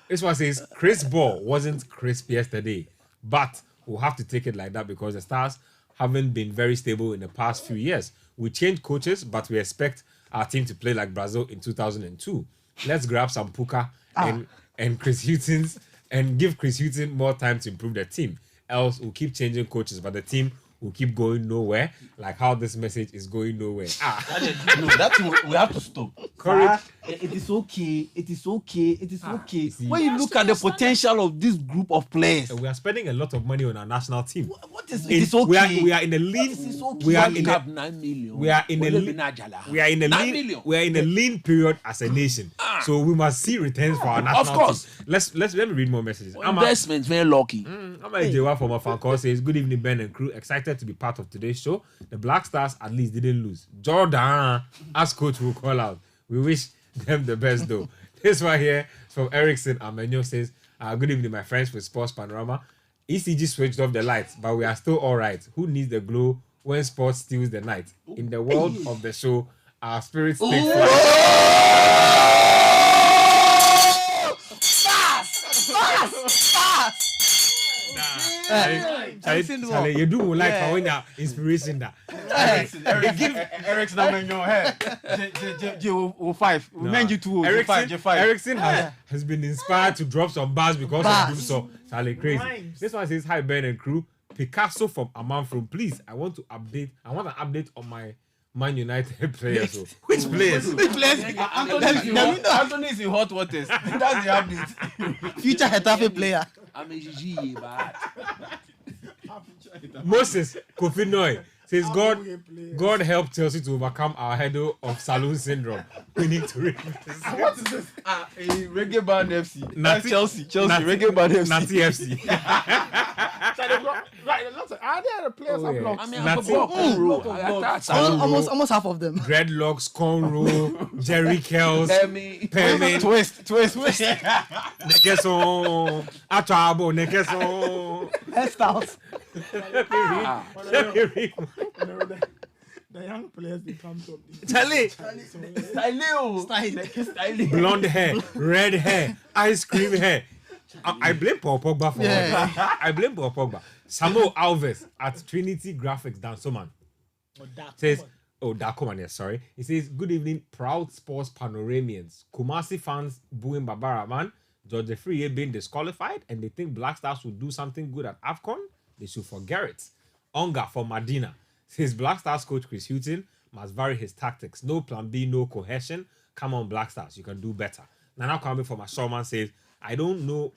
This one says Chris Ball wasn't crisp yesterday, but we'll have to take it like that because the Stars haven't been very stable in the past few years. We changed coaches, but we expect our team to play like Brazil in 2002. Let's grab some Puka and Chris Hutton's and give Chris Hutton more time to improve the team. else we'll keep changing coaches, but the team will keep going nowhere. Like how this message is going nowhere. No, that we have to stop. Courage. It is okay. It is okay. It is okay. see, When you look at the potential of this group of players, We are spending a lot of money on our national team. what is In- it is okay? We are in a lean. is okay? We are World in Cup a 9 million. we are in a Wale lean- Benajala. we are in a 9 lean million. we are in a lean period as a nation. So we must see returns for our national course. team. Let me read more messages. Investment very lucky. I'm a Jewa from a fan call says, good evening, Ben and crew. Excited to be part of today's show. The Black Stars at least didn't lose. Jordan, as coach will call out. We wish them the best though. This one here from Erickson Amenyo says, good evening, my friends with Sports Panorama. ECG switched off the lights, but we are still all right. Who needs the glow when sports steals the night? In the world of the show, our spirits take flight. Charlie, you do like when you're inspiration that. Eric's number in your head. J5. We meant you to Erickson has been inspired to drop some bars because of doing so. Charlie, crazy. Rhymes. This one says, hi Ben and crew. Picasso from Amanfro, please. I want an update on my Man United players. So. Which players? Anthony is in hot waters. That's the update. Future Hetafe player. I'm a GG, but Moses Kofi Noy says, God help Chelsea to overcome our header of saloon syndrome. We need to read this. What is this? Reggae Band FC. Nati- That's Chelsea, Nati- Reggae Band FC. Nati FC. Right, are there the players Oh, are yeah. blocked? I mean, Nati- I'm a bro. Almost half of them. Dreadlocks, cornrow, Jerry Kells, Permin, Twist. Nekeso, Achabo, Nekeso. Hairstyles. Let me read. The young players they come to. Charlie, blonde hair, red hair, ice cream hair. I blame Paul Pogba for Yeah. it. I blame Paul Pogba. Samuel Alves at Trinity Graphics, Dansoman, says, Dakoman, yes, sorry. He says, good evening, proud sports panoramians. Kumasi fans booing Babara, man. George Free being disqualified and they think Black Stars will do something good at AFCON. They should forget it. Onga for Medina says, Black Stars coach Chris Hughton must vary his tactics. No plan B, no cohesion. Come on, Black Stars, you can do better. Nana Kwame from Ashorman says, I don't know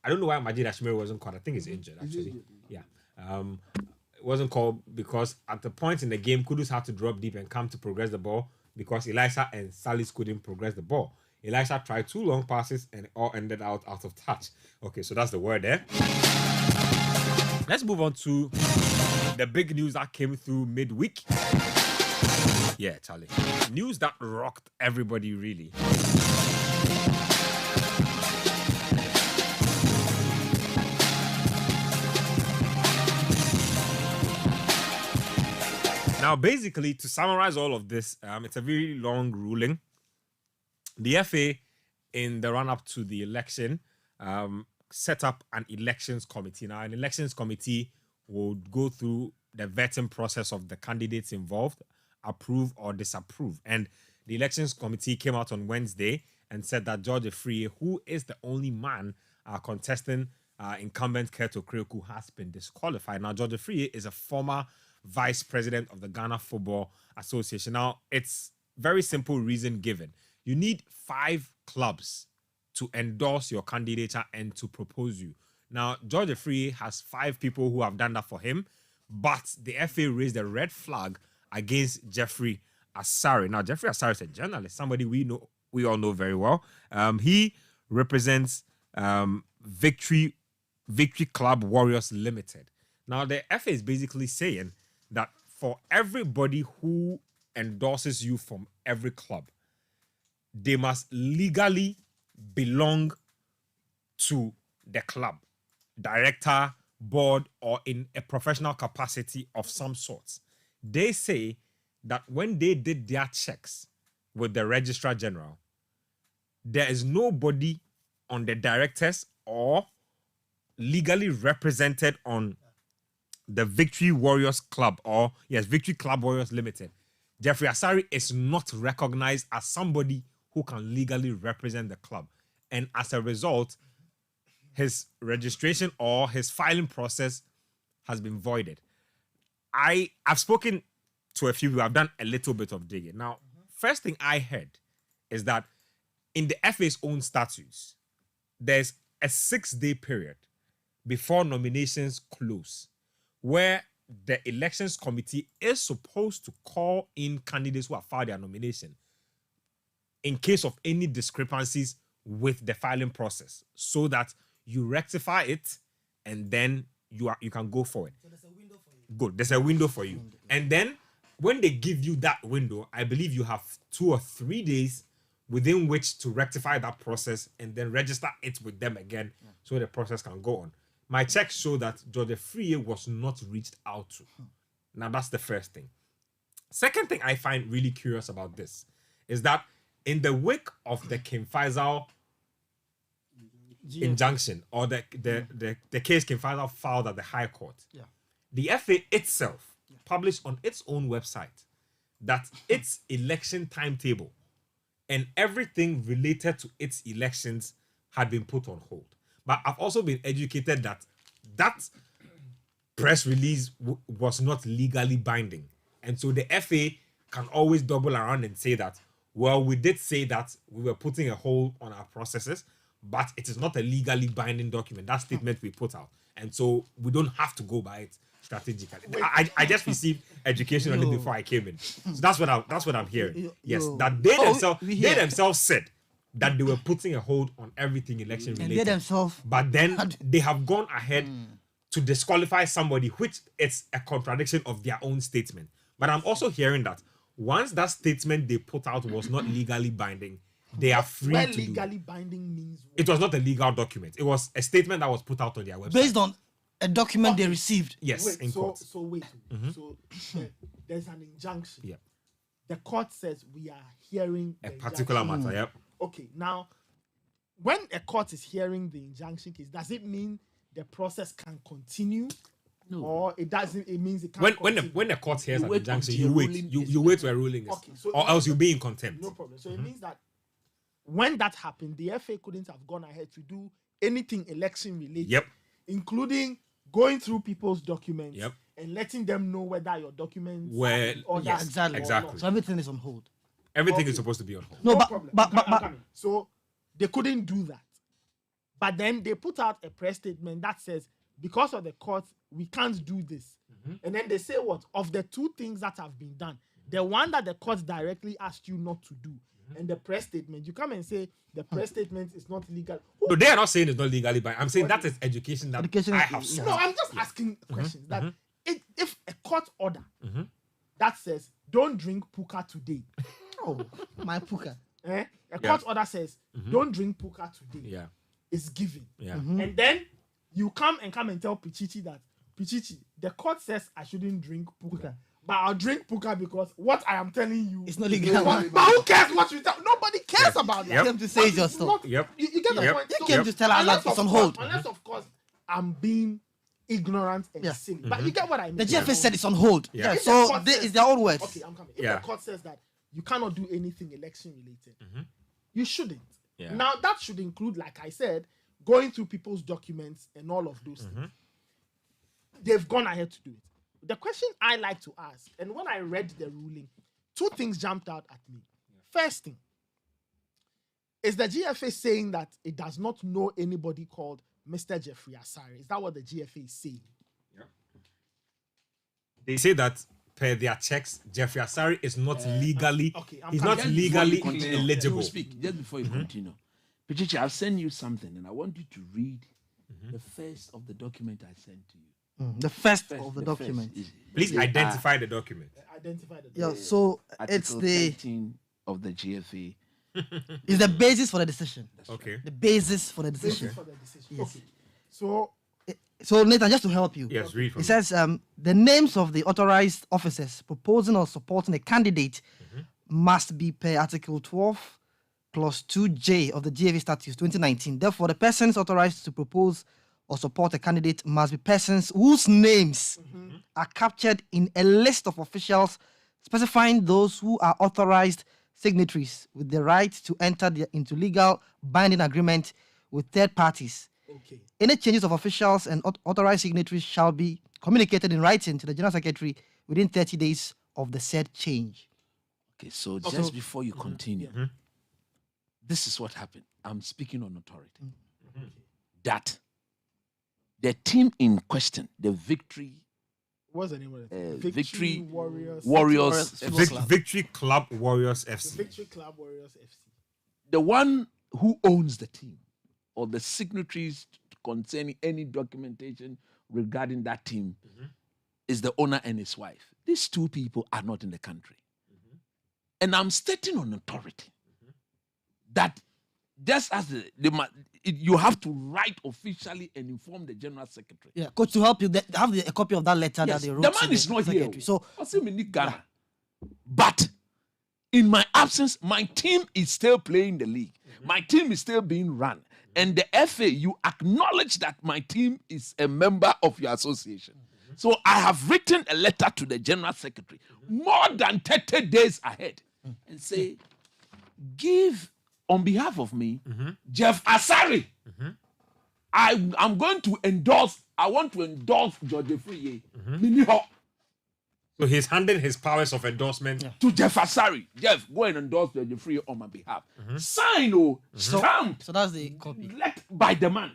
why Majid Ashmeri wasn't called. I think he's injured, actually. Yeah. It wasn't called because at the point in the game, Kudus had to drop deep and come to progress the ball because Elisha and Salis couldn't progress the ball. Elisha tried 2 long passes and it all ended out of touch. Okay, so that's the word there. Let's move on to the big news that came through midweek. Yeah, Charlie. News that rocked everybody, really. Now, basically, to summarize all of this, it's a very long ruling. The FA, in the run-up to the election, set up an elections committee. Now, an elections committee will go through the vetting process of the candidates involved, approve or disapprove. And the elections committee came out on Wednesday and said that George Free, who is the only man contesting incumbent Keto Kreku, has been disqualified. Now, George Free is a former vice president of the Ghana Football Association. Now, it's very simple reason given. You need 5 clubs to endorse your candidature and to propose you. Now, George Free has 5 people who have done that for him, but the FA raised a red flag against Jeffrey Asari. Now, Jeffrey Asari is a journalist, somebody we all know very well. He represents Victory Club Warriors Limited. Now, the FA is basically saying that for everybody who endorses you from every club, they must legally belong to the club, director, board, or in a professional capacity of some sort. They say that when they did their checks with the Registrar General, there is nobody on the directors or legally represented on the Victory Warriors Club, Victory Club Warriors Limited. Jeffrey Asari is not recognized as somebody who can legally represent the club. And as a result, his registration or his filing process has been voided. I've spoken to a few people. I've done a little bit of digging. Now, first thing I heard is that in the FA's own statutes, there's a 6-day period before nominations close where the elections committee is supposed to call in candidates who have filed their nomination in case of any discrepancies with the filing process, so that you rectify it and then you can go forward. So there's a window for you. Good. There's a window for you. And then when they give you that window, I believe you have 2 or 3 days within which to rectify that process and then register it with them again so the process can go on. My checks show that George Free was not reached out to. Now, that's the first thing. Second thing I find really curious about this is that in the wake of the Kim Faisal injunction, or the case Kim Faisal filed at the High Court, the FA itself published on its own website that its election timetable and everything related to its elections had been put on hold. But I've also been educated that press release was not legally binding. And so the FA can always double around and say that, well, we did say that we were putting a hold on our processes, but it is not a legally binding document. That statement we put out. And so we don't have to go by it strategically. I just received education on it before I came in. So that's what I'm hearing. Yes, that they themselves said that they were putting a hold on everything election related. And they themselves. But then they have gone ahead to disqualify somebody, which is a contradiction of their own statement. But I'm also hearing that once that statement they put out was not legally binding, they are free to do. Legally binding means what? It was not a legal document. It was a statement that was put out on their website. Based on a document they received. Yes, in court. So wait. So there's an injunction. Yeah. The court says we are hearing A the particular injunction. matter, yep. Okay, now, when a court is hearing the injunction case, does it mean the process can continue? No. Or it doesn't, it means it can't continue? When the court hears an wait injunction, until you a wait. ruling You wait till a ruling is. Okay, so or else you'll be in contempt. No problem. So it means that when that happened, the FA couldn't have gone ahead to do anything election related. Yep. Including going through people's documents Yep. and letting them know whether your documents Well, or yes, Exactly. exactly. So everything is on hold. Everything Okay. is supposed to be on hold. No, No problem. but I'm coming. So they couldn't do that. But then they put out a press statement that says, because of the court, we can't do this. And then they say what? Of the 2 things that have been done, the one that the court directly asked you not to do, and the press statement, you come and say the press statement is not legal. No, they are not saying it's not legally binding. I'm saying that is education that Education I is- have yeah. sought. No, I'm just asking questions. That if a court order that says don't drink puka today, Oh, my puka. a court order says don't drink puka today, Yeah. is given. Yeah. And then you come and tell Pichichi that Pichichi, the court says I shouldn't drink puka. But I'll drink puka because what I am telling you It's not legal. But who cares what you tell? Nobody cares about that. Yep. You came to say your stuff. Not- Yep. You get the Yep. point. You came to tell us unless that it's of on course- hold. Unless of course I'm being ignorant and Yeah. silly. But you get what I mean. The GFA said it's on hold. Yeah. If the So court this says- is their own words. Okay, I'm coming. If Yeah. the court says that you cannot do anything election related, you shouldn't. Yeah. Now that should include, like I said, going through people's documents and all of those things. They've gone ahead to do it. The question I like to ask, and when I read the ruling, 2 things jumped out at me. First thing is the GFA saying that it does not know anybody called Mr. Jeffrey Asare. Is that what the GFA is saying? They say that per their checks, Jeffrey Asari is not legally. okay, I'm he's coming. not Just legally Before you continue, eligible. no, speak just before you continue. Pichichi, I've sent you something, and I want you to read the first of the document I sent to you. The first First, of the first document. is- Please they are identify the document. Identify the Yeah, so it's Article the 13 of the GFA. it's the basis for the decision. Okay. The basis for the basis decision. for the decision. Yes. Okay. So So Nathan, just to help you, Yes, read from it says the names of the authorized officers proposing or supporting a candidate must be per Article 12 plus 2J of the GFA Statutes 2019. Therefore, the persons authorized to propose or support a candidate must be persons whose names are captured in a list of officials specifying those who are authorized signatories with the right to enter into legal binding agreement with third parties Okay. Any changes of officials and authorized signatories shall be communicated in writing to the General Secretary within 30 days of the said change. Okay, so Also- just before you continue, yeah. this is what happened. I'm speaking on authority. That the team in question, the Victory What's the name of it? Victory Warriors. Warriors, Football FC, Club. Victory Club Warriors The FC. Victory Club Warriors FC. the one who owns the team or the signatories concerning any documentation regarding that team is the owner and his wife. These two people are not in the country. And I'm stating on authority that just as you have to write officially and inform the General Secretary. Yeah, coach, to help you, have a copy of that letter Yes, that they wrote. the to man is not secretary. here. So, What's him in Ghana? But in my absence, my team is still playing the league. My team is still being run. And the FA, you acknowledge that my team is a member of your association. So I have written a letter to the General Secretary more than 30 days ahead and say, give on behalf of me, Jeff Asari. I'm going to endorse, I want to endorse George Free. So he's handing his powers of endorsement. To Jeff Asari. Jeff, go and endorse George Free on my behalf. Sign or stamp so that's the copy. by the man.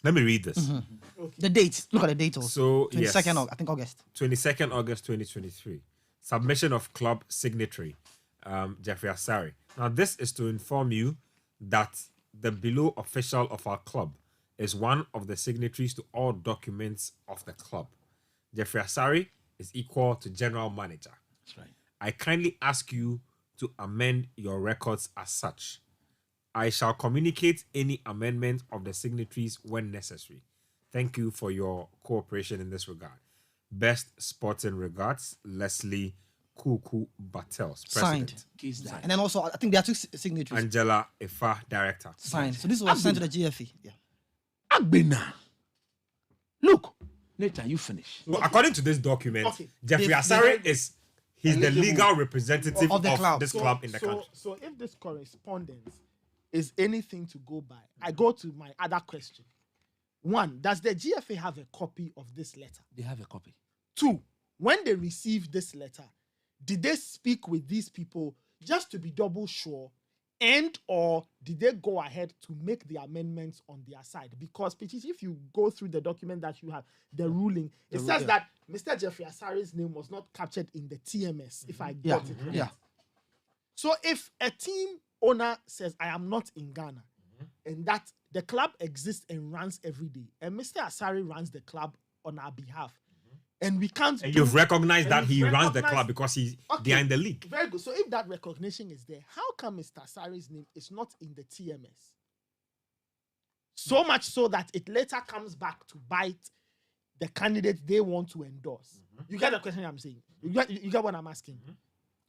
Let me read this. The date. Look at the date also. So, yes. 22nd, I think August. 22nd August 2023. Submission of club signatory, Jeffrey Asari. Now, this is to inform you that the below official of our club is one of the signatories to all documents of the club. Jeffrey Asari is equal to general manager. That's right. I kindly ask you to amend your records as such. I shall communicate any amendment of the signatories when necessary. Thank you for your cooperation in this regard. Best sporting regards, Leslie Kuku Battels, President. Signed. And then also, I think there are two signatories. Angela Ifa, Director. Signed. So this was sent to the GFE. Yeah. Agbena. Look, later you finish. So according to this document, Okay. Jeffrey This- Asari he's the legal representative Of the club. this club in the country. So if this correspondence is anything to go by, I go to my other question. One, does the GFA have a copy of this letter? They have a copy. Two, when they received this letter, did they speak with these people just to be double sure, and or did they go ahead to make the amendments on their side? Because if you go through the document that you have, the ruling, it says that Mr. Jeffrey Asari's name was not captured in the TMS, if I got it right. Yeah. So if a team owner says, I am not in Ghana, and that the club exists and runs every day, and Mr. Asari runs the club on our behalf, and we can't. And you've recognized and that you've he runs the recognized- club because they Okay, are in the league. Very good. So if that recognition is there, how come Mr. Asari's name is not in the TMS? So much so that it later comes back to bite the candidate they want to endorse. You get the question I'm saying? You get what I'm asking?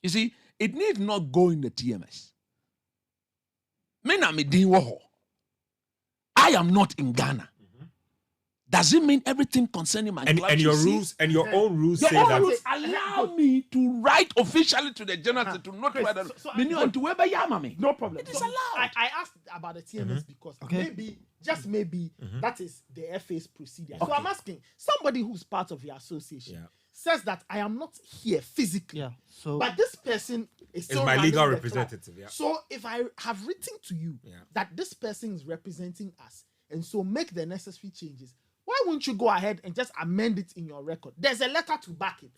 You see, it need not go in the TMS. Me na me din wo hɔ. I am not in Ghana. Does it mean everything concerning my club? And your you see? rules and your own rules Your say own that rules allow me to write officially to the general to note Chris, whether so me know to whether yama me. No problem. It is So allowed. I asked about the TMS because maybe, just maybe, that is the FA's procedure. So I'm asking somebody who's part of your association says that I am not here physically. Yeah. So But this person is still my running legal the representative, club. yeah. So if I have written to you that this person is representing us, and so make the necessary changes, why won't you go ahead and just amend it in your record? There's a letter to back it.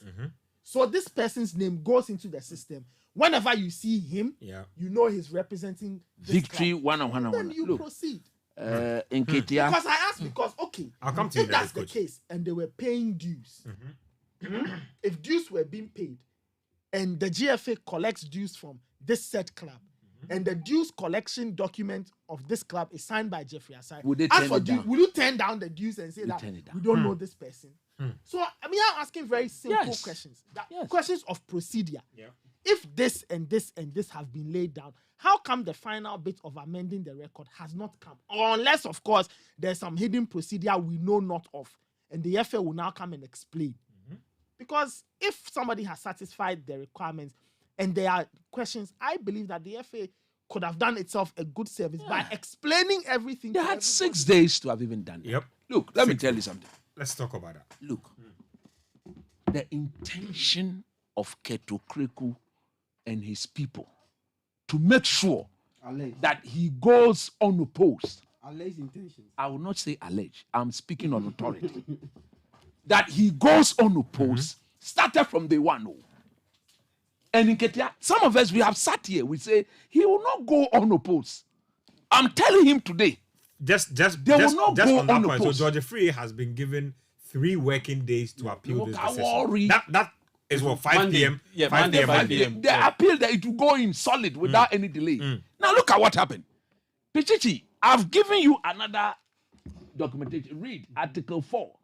So this person's name goes into the system. Whenever you see him, you know he's representing this Victory club. one. Then you Look, proceed. in Ketia, Because I asked because, okay, I'll come to if you that's next, the coach. case and they were paying dues, if dues were being paid and the GFA collects dues from this said club, and the dues collection document of this club is signed by Jeffrey Asai, Would they as turn for it dues, down? will you turn down the dues and say that turn it down. we don't know this person? So I mean, I'm asking very simple Yes. questions. Yes. Questions of procedure. If this and this and this have been laid down, how come the final bit of amending the record has not come? Or unless, of course, there's some hidden procedure we know not of, and the FA will now come and explain. Because if somebody has satisfied the requirements and there are questions, I believe that the FA could have done itself a good service by explaining everything. They to had everybody. 6 days to have even done that. Yep. Look, let me tell you something. Let's talk about that. Look, the intention of Keto Kreku and his people to make sure that he goes unopposed. Alleged intentions. I will not say allege. I'm speaking on authority. That he goes unopposed started from day one. Oh. And in Ketia, some of us, we have sat here, we say, he will not go unopposed. I'm telling him today. Just will not go on that on point. the So post. George Free has been given 3 working days to appeal this Don't decision. worry. That is what 5 Monday. p.m. Yeah, 5 Monday, p.m. 5 Monday. p.m. They appeal that it will go in solid without any delay. Now look at what happened. Pichichi, I've given you another documentation. Read Article 4.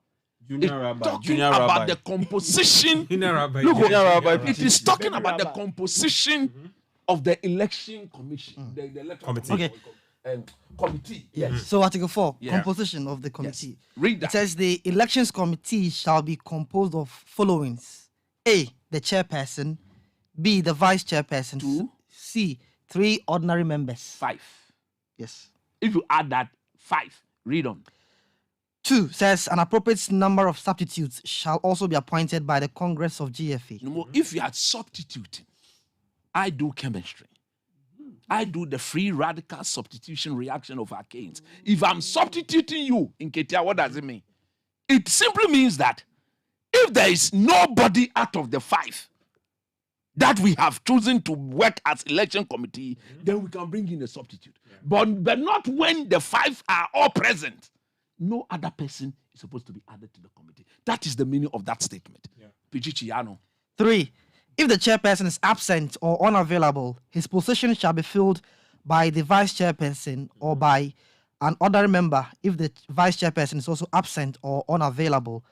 It's talking about the composition. Junior Rabbi. Look, Junior Rabbi it is talking Baby about the Rabbi. composition of the election commission, the electoral Committee. Okay. Committee. Yes. So Article 4, Yeah. composition of the committee. Read It that. says the elections committee shall be composed of followings: A, the chairperson; B, the vice chairperson; Two. C, 3 ordinary members. 5. Yes. If you add that 5, read on. 2 says an appropriate number of substitutes shall also be appointed by the Congress of GFA. No more. If you are substituting, I do chemistry. I do the free radical substitution reaction of alkanes. If I'm substituting you in Ketia, what does it mean? It simply means that if there is nobody out of the 5 that we have chosen to work as election committee, then we can bring in a substitute. But not when the 5 are all present. No other person is supposed to be added to the committee. That is the meaning of that statement. Pichichi Yano. 3, if the chairperson is absent or unavailable, his position shall be filled by the vice chairperson or by an ordinary member if the vice chairperson is also absent or unavailable.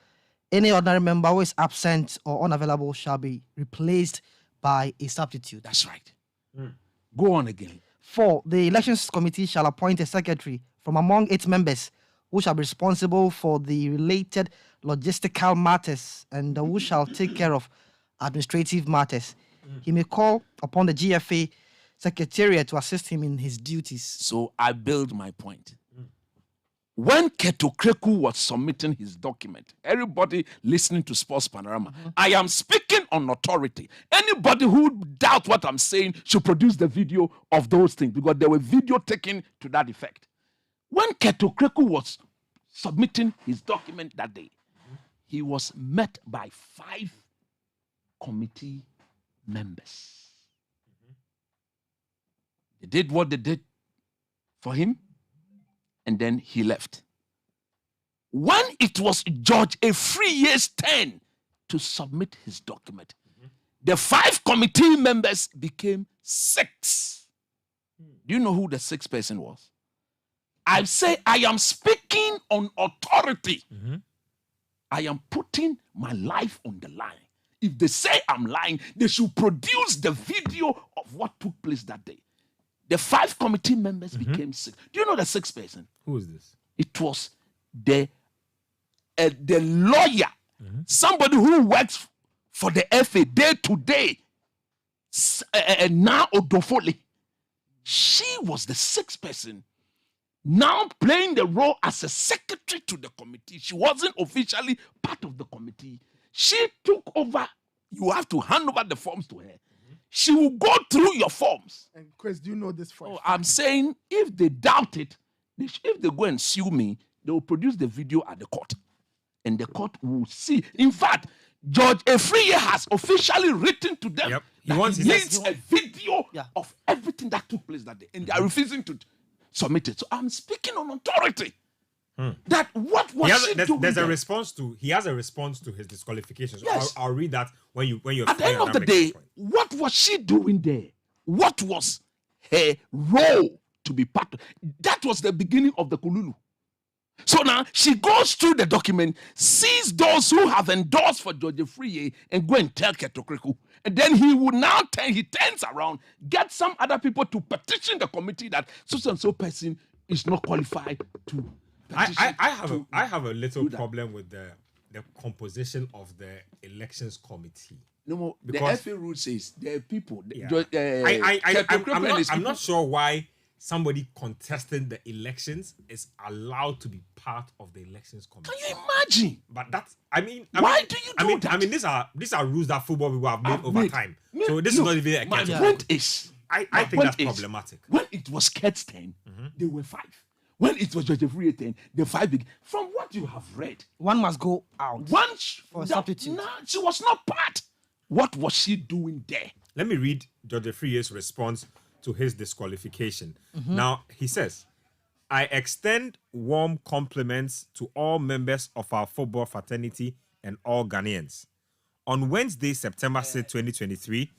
Any ordinary member who is absent or unavailable shall be replaced by a substitute. That's right. Go on again. 4, the elections committee shall appoint a secretary from among its members who shall be responsible for the related logistical matters and who shall take care of administrative matters. He may call upon the GFA secretariat to assist him in his duties. So I build my point. When Keto Kreku was submitting his document, everybody listening to Sports Panorama, I am speaking on authority. Anybody who doubt what I'm saying should produce the video of those things because there were video taken to that effect. When Keto Kreku was submitting his document that day, he was met by 5 committee members. They did what they did for him, and then he left. When it was George Afriye's turn to submit his document, the 5 committee members became 6. Do you know who the 6th person was? I say I am speaking on authority. I am putting my life on the line. If they say I'm lying, they should produce the video of what took place that day. The 5 committee members became 6. Do you know the 6th person? Who is this? It was the lawyer, somebody who works for the FA day to day, Na Odofole. She was the 6th person, now playing the role as a secretary to the committee. She wasn't officially part of the committee. She took over. You have to hand over the forms to her. She will go through your forms. And Chris, do you know this for? Oh, I'm saying if they doubt it, if they go and sue me, they will produce the video at the court. And the court will see. In fact, George Afriye has officially written to them Yep. that he needs a video Yeah. of everything that took place that day. And they are refusing to submit it. So I'm speaking on authority. That what was she doing There's a there? response to. He has a response to his disqualification. So Yes. I'll read that when you At the end of the day, what was she doing there? What was her role to be part of? That was the beginning of the Kululu. So now she goes through the document, sees those who have endorsed for George Afriye, and go and tell Keto Kreku. And then he will now turns around, get some other people to petition the committee that so and so person is not qualified to. I have a little do that. problem with the composition of the elections committee. No more. The Because- FA rule says there are people. Yeah. I'm I'm not sure why somebody contesting the elections is allowed to be part of the elections committee. Can you imagine? But that's, Why do you that? I mean, these are rules that football people have made I've over made- time. No, So this is look, not even a my catch. point is, I my think that's point is, problematic. When it was Kurt's 10, they were 5. When it was George Free 10, the 5 big. From what you have read, One must go out. for a substitute. No, she was not part. What was she doing there? Let me read George Frie's response to his disqualification. Now, he says, I extend warm compliments to all members of our football fraternity and all Ghanaians. On Wednesday, September 6, 2023,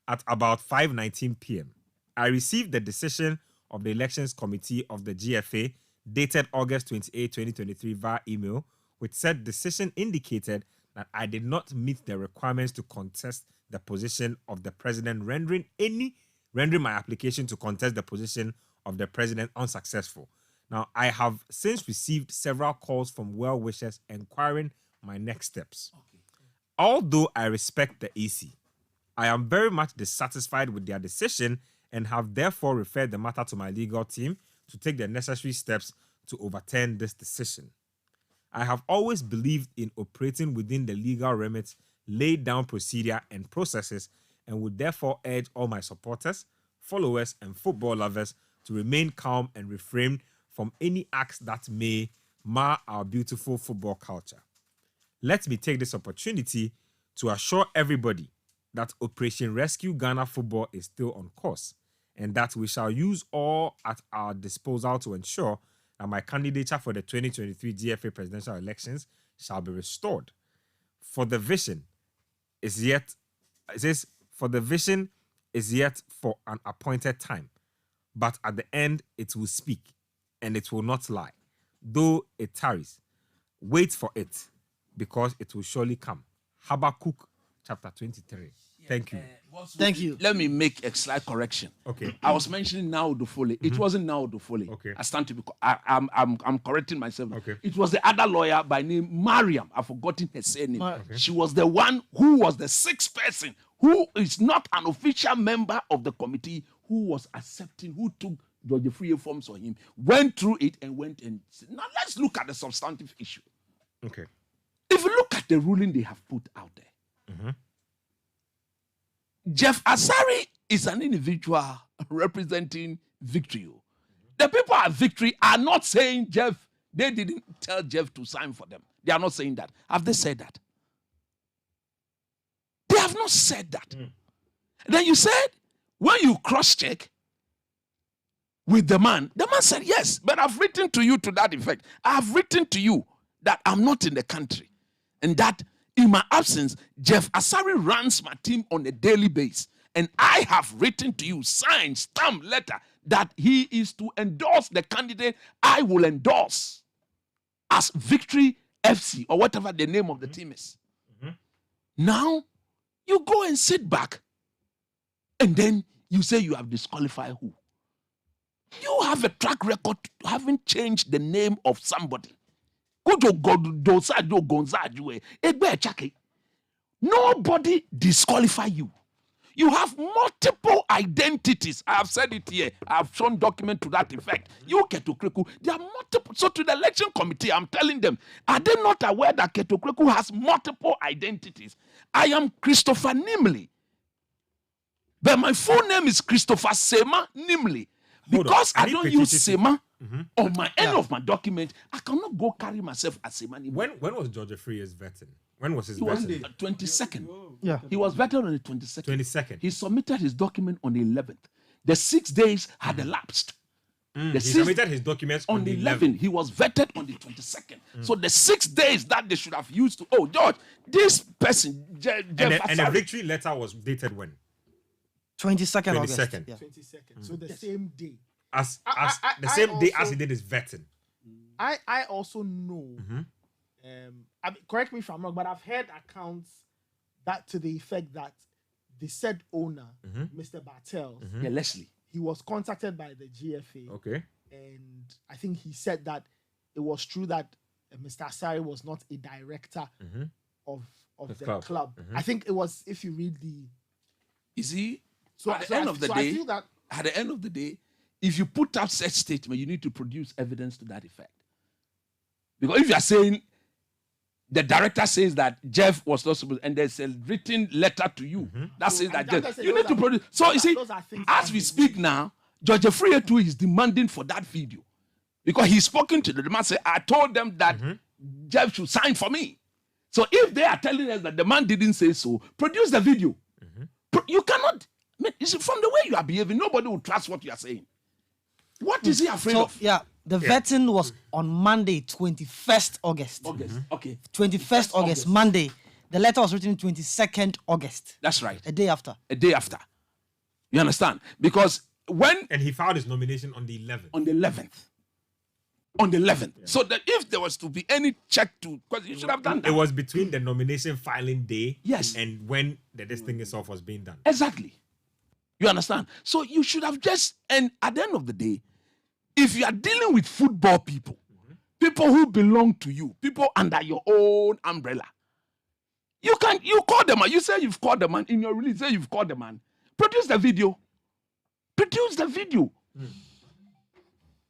at about 5:19 p.m., I received the decision of the Elections Committee of the GFA dated August 28, 2023 via email, which said decision indicated that I did not meet the requirements to contest the position of the president, rendering my application to contest the position of the president unsuccessful. Now, I have since received several calls from well-wishers inquiring my next steps. Although I respect the EC, I am very much dissatisfied with their decision and have therefore referred the matter to my legal team to take the necessary steps to overturn this decision. I have always believed in operating within the legal remits laid down procedure and processes, and would therefore urge all my supporters, followers, and football lovers to remain calm and refrain from any acts that may mar our beautiful football culture. Let me take this opportunity to assure everybody that Operation Rescue Ghana Football is still on course, and that we shall use all at our disposal to ensure that my candidature for the 2023 GFA presidential elections shall be restored. For the vision is yet for an appointed time, but at the end it will speak, and it will not lie. Though it tarries, wait for it, because it will surely come. Habakkuk chapter 23. Thank you. Thank you. Let me make a slight correction. Okay. I was mentioning now Dufole. It wasn't now Dufole. Okay. I stand to be. I'm correcting myself. Now. Okay. It was the other lawyer by name Mariam. I've forgotten her surname. Okay. She was the one who was the sixth person who is not an official member of the committee who was accepting, who took George Free forms for him, went through it and went and said, now let's look at the substantive issue. Okay. If you look at the ruling they have put out there, Jeff Asari is an individual representing Victory. The people at Victory are not saying Jeff, they didn't tell Jeff to sign for them. They are not saying that. Have they said that? They have not said that. Then you said, when you cross-check with the man said, yes, but I've written to you to that effect. I've written to you that I'm not in the country and that in my absence, Jeff Asari runs my team on a daily basis. And I have written to you, signed, stamped letter, that he is to endorse the candidate I will endorse as Victory FC or whatever the name of the team is. Now, you go and sit back and then you say you have disqualified who? You have a track record having changed the name of somebody. Nobody disqualify you. You have multiple identities. I have said it here. I have shown document to that effect. You Ketokreku, there are multiple. So to the election committee, I'm telling them, are they not aware that Ketokreku has multiple identities? I am Christopher Nimley. But my full name is Christopher Sema Nimley. Because I don't use Sema on my end of my document, I cannot go carry myself as Sema Nimley. When was George Free's vetting? When was his He was vetting? 22nd. Yeah. He was vetted on the 22nd. 22nd. He submitted his document on the 11th. The 6 days had elapsed. He submitted his documents On the 11th. He was vetted on the 22nd. So the 6 days that they should have used to, oh, George, this person, Jeff And the Asari- victory letter was dated when? 22nd August. 22nd. Yeah. 22nd. So the same day. As I the same day also- as he did his vetting. I also know, correct me if I'm wrong, but I've heard accounts that to the effect that the said owner, Mr. Bartels, Yeah, Leslie. he was contacted by the GFA, Okay. and I think he said that it was true that Mr. Asari was not a director of of The the club. club. I think it was, if you read the. You see, So at the end of the I day, feel that at the end of the day, if you put up such statement, you need to produce evidence to that effect. Because if you are saying the director says that Jeff was not supposed, and there's a written letter to you that says that Jeff, you need to produce. So you see, those are things as that we they speak now, George Freya too is demanding for that video because he's spoken to the man. Say, I told them that Jeff should sign for me. So if they are telling us that the man didn't say so, produce the video. You cannot. I mean, you see, from the way you are behaving, nobody will trust what you are saying. What is he afraid So of? yeah, the vetting was on Monday, 21st August. August. Okay. 21st August, Monday. The letter was written 22nd August, That's right. a day after. A day after. You understand? Because when And he filed his nomination on the 11th. on the 11th. On the 11th. So that if there was to be any check to, because you should have done that. It was between the nomination filing day Yes. and when this thing itself was being done. Exactly. You understand? So you should have just, and at the end of the day, if you are dealing with football people, people who belong to you, people under your own umbrella, you call them, you say you've called the man, in your release, say you've called the man, produce the video. Produce the video.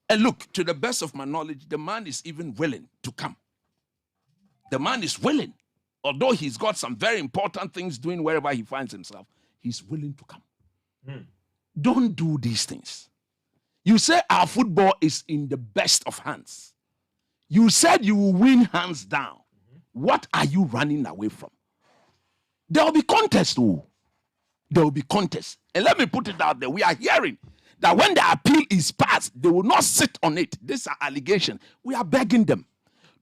And look, to the best of my knowledge, the man is even willing to come. The man is willing. Although he's got some very important things doing wherever he finds himself, he's willing to come. Don't do these things. You say our football is in the best of hands. You said you will win hands down. What are you running away from? There will be contest. Oh. There will be contest. And let me put it out there. We are hearing that when the appeal is passed, they will not sit on it. These are allegations. We are begging them.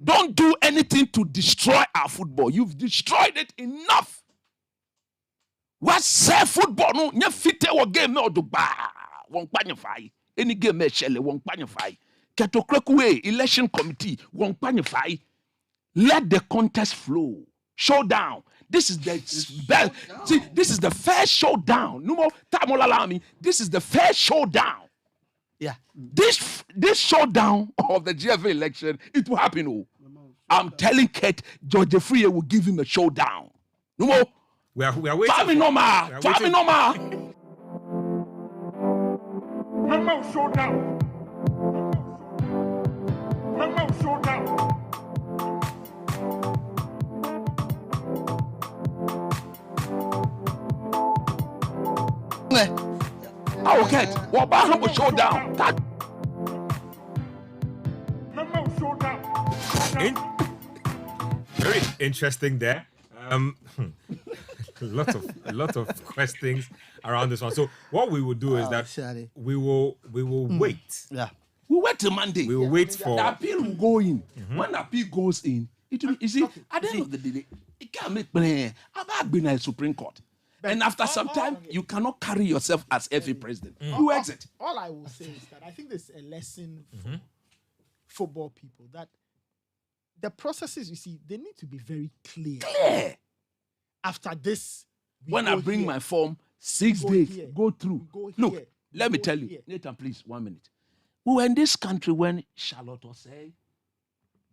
Don't do anything to destroy our football. You've destroyed it enough. What say football? No, you fit a game no do ba. Won't panify. Any game me shell won't panify. Ketokrekwe election committee won't panify. Let the contest flow. Showdown. This is the best. See, this is the first showdown. No more time will allow me. This is the first showdown. Yeah. This showdown of the GFA election, it will happen. Oh. I'm telling Kate, George Freya will give him a showdown. No more. We are waiting. Fami no more. We are Fami waiting. no more. Memo showdown. Memo showdown. I will get. What about a showdown? That Memo showdown. Very interesting there. A lot of questions around this one. So what we will do is that Shadi. we will wait. Yeah. we wait till Monday. We will wait for The appeal will go in. When the appeal goes in, it will, you see, at the end of the day, it can't make money. I've been at Supreme Court. And after some time, you cannot carry yourself as FA president. You exit. all I will say is that I think there's a lesson for football people that the processes, you see, they need to be very clear. Clear. After this, we When go I bring here. my form, 6 go days, here. go through. We go Look, here. We let me go tell you, here. Nathan, please, 1 minute. We were in this country when Charlotte was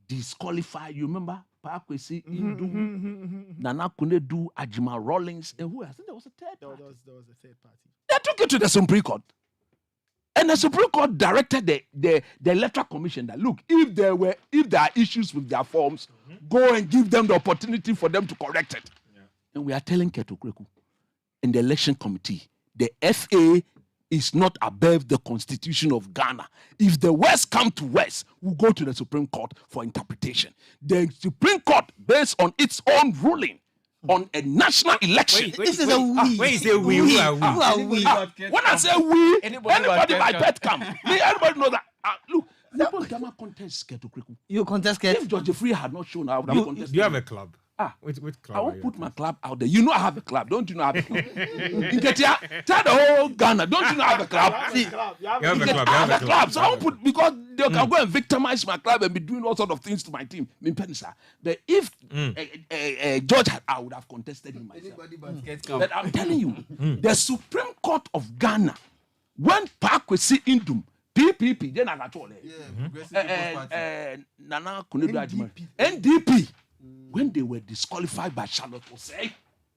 disqualified. You remember? Pakwesi, Indu, Nana Kunedu, Ajima Rollins, and who else? I think there was a third There party. was a third party. They took it to the Supreme Court. And the Supreme Court directed the electoral commission that look, if there are issues with their forms, go and give them the opportunity for them to correct it. And we are telling Ketokreku in the election committee, the FA is not above the constitution of Ghana. If the West come to West, we'll go to the Supreme Court for interpretation. The Supreme Court, based on its own ruling on a national election. This is a we. When you say we, who are we? Who are we? When I say we, Anybody anybody but by Ken bet come. Everybody knows that. Look, Football Ghana contest Ketokreku. You contest Ket. If George Free had not shown, I would have Do contested. you have a club? Which club I are won't you put my club out there. You know I have a club. Don't you know I have a club? Nketia, tell the whole Ghana. Don't you know I have a club? See, You have a Nketia, club. I You have a have a club. club. So I won't put, because they can go and victimize my club and be doing all sorts of things to my team. But if George had, I would have contested him myself. Anybody but Ken come. But I'm telling you, the Supreme Court of Ghana, when Pakwesi Indum, PPP, then I told Yeah, Progressive People's Party. Nana Kunedu Ajima, NDP, when they were disqualified by Charlotte Osei,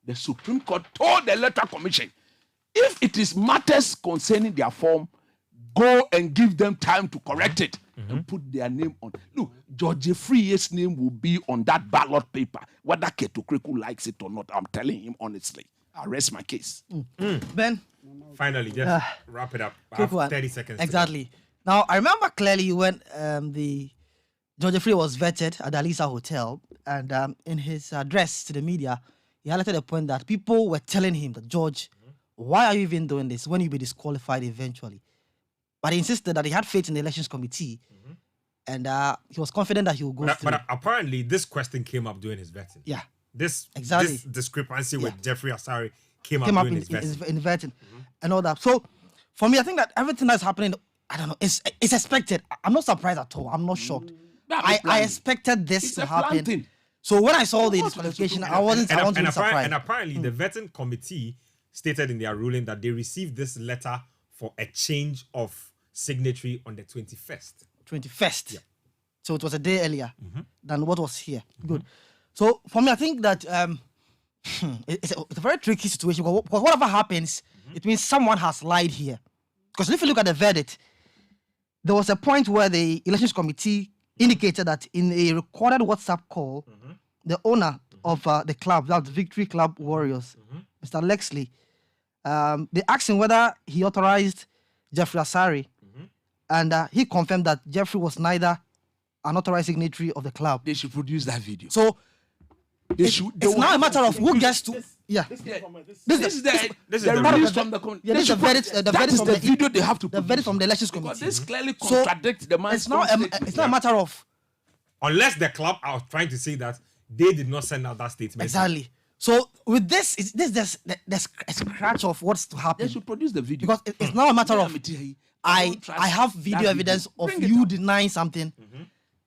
the Supreme Court told the Electoral Commission, if it is matters concerning their form, go and give them time to correct it and put their name on. Look, George Free's name will be on that ballot paper, whether Keto Kreku likes it or not. I'm telling him honestly. I rest my case. Ben, Finally, just wrap it up. I have quick one. 30 seconds. to go. Exactly. Now, I remember clearly when the George Free was vetted at the Alisa Hotel, and in his address to the media, he highlighted the point that people were telling him that, George, why are you even doing this when you'll be disqualified eventually? But he insisted that he had faith in the elections committee, and he was confident that he would go through. But apparently, this question came up during his vetting. Yeah. This Exactly. this discrepancy with Yeah. Jeffrey Asari came Came up up during in, his vetting. in vetting and all that. So, for me, I think that everything that's happening, I don't know, it's expected. I'm not surprised at all. I'm not shocked. I expected this It's to a plan happen. thing. So when I saw the disqualification, I wasn't surprised. And apparently, the vetting committee stated in their ruling that they received this letter for a change of signatory on the 21st. 21st. So it was a day earlier than what was here. Good. So for me, I think that it's a very tricky situation because whatever happens, it means someone has lied here. Because if you look at the verdict, there was a point where the elections committee indicated that in a recorded WhatsApp call, the owner of the club, that's Victory Club Warriors, Mr. Lexley, they asked him whether he authorized Jeffrey Asari, and he confirmed that Jeffrey was neither an authorized signatory of the club. They should produce that video. So They it's now a matter of who gets to. Yeah. This is this is the the release verdict. from the Yeah, this is the verdict. The that verdict is from the video they have to the produce. verdict from the elections Because committee. this clearly So, contradicts the man's It's not. own statement. It's not a matter of Unless the club are trying to say that they did not send out that statement. exactly. So with this, there's a scratch of what's to happen. They should produce the video. Because it's now a matter of I don't trust have that video evidence of Bring it you up. denying something.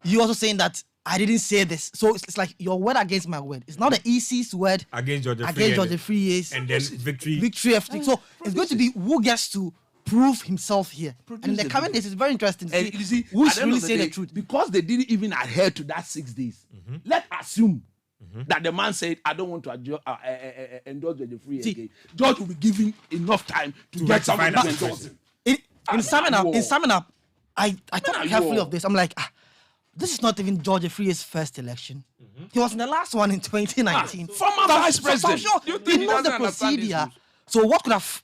You also saying that I didn't say this. So it's like your word against my word. It's not the EC's word Against George against George Free's and then victory. FC. So it's going to be who gets to prove himself here. And in the the coming video. days, it's very interesting to And you see see, who's at the end really of the saying the day, truth. because they didn't even adhere to that 6 days. Let's assume that the man said, "I don't want to endorse the free See, again." George will be given enough time to get rectify someone that to endorse situation. him. In summing up, I are thought you carefully all? of this. I'm like, this is not even George Free's first election. He was in the last one in 2019. Former vice president. So I'm Do you sure think he he knows the doesn't understand these procedure. rules? So what could have?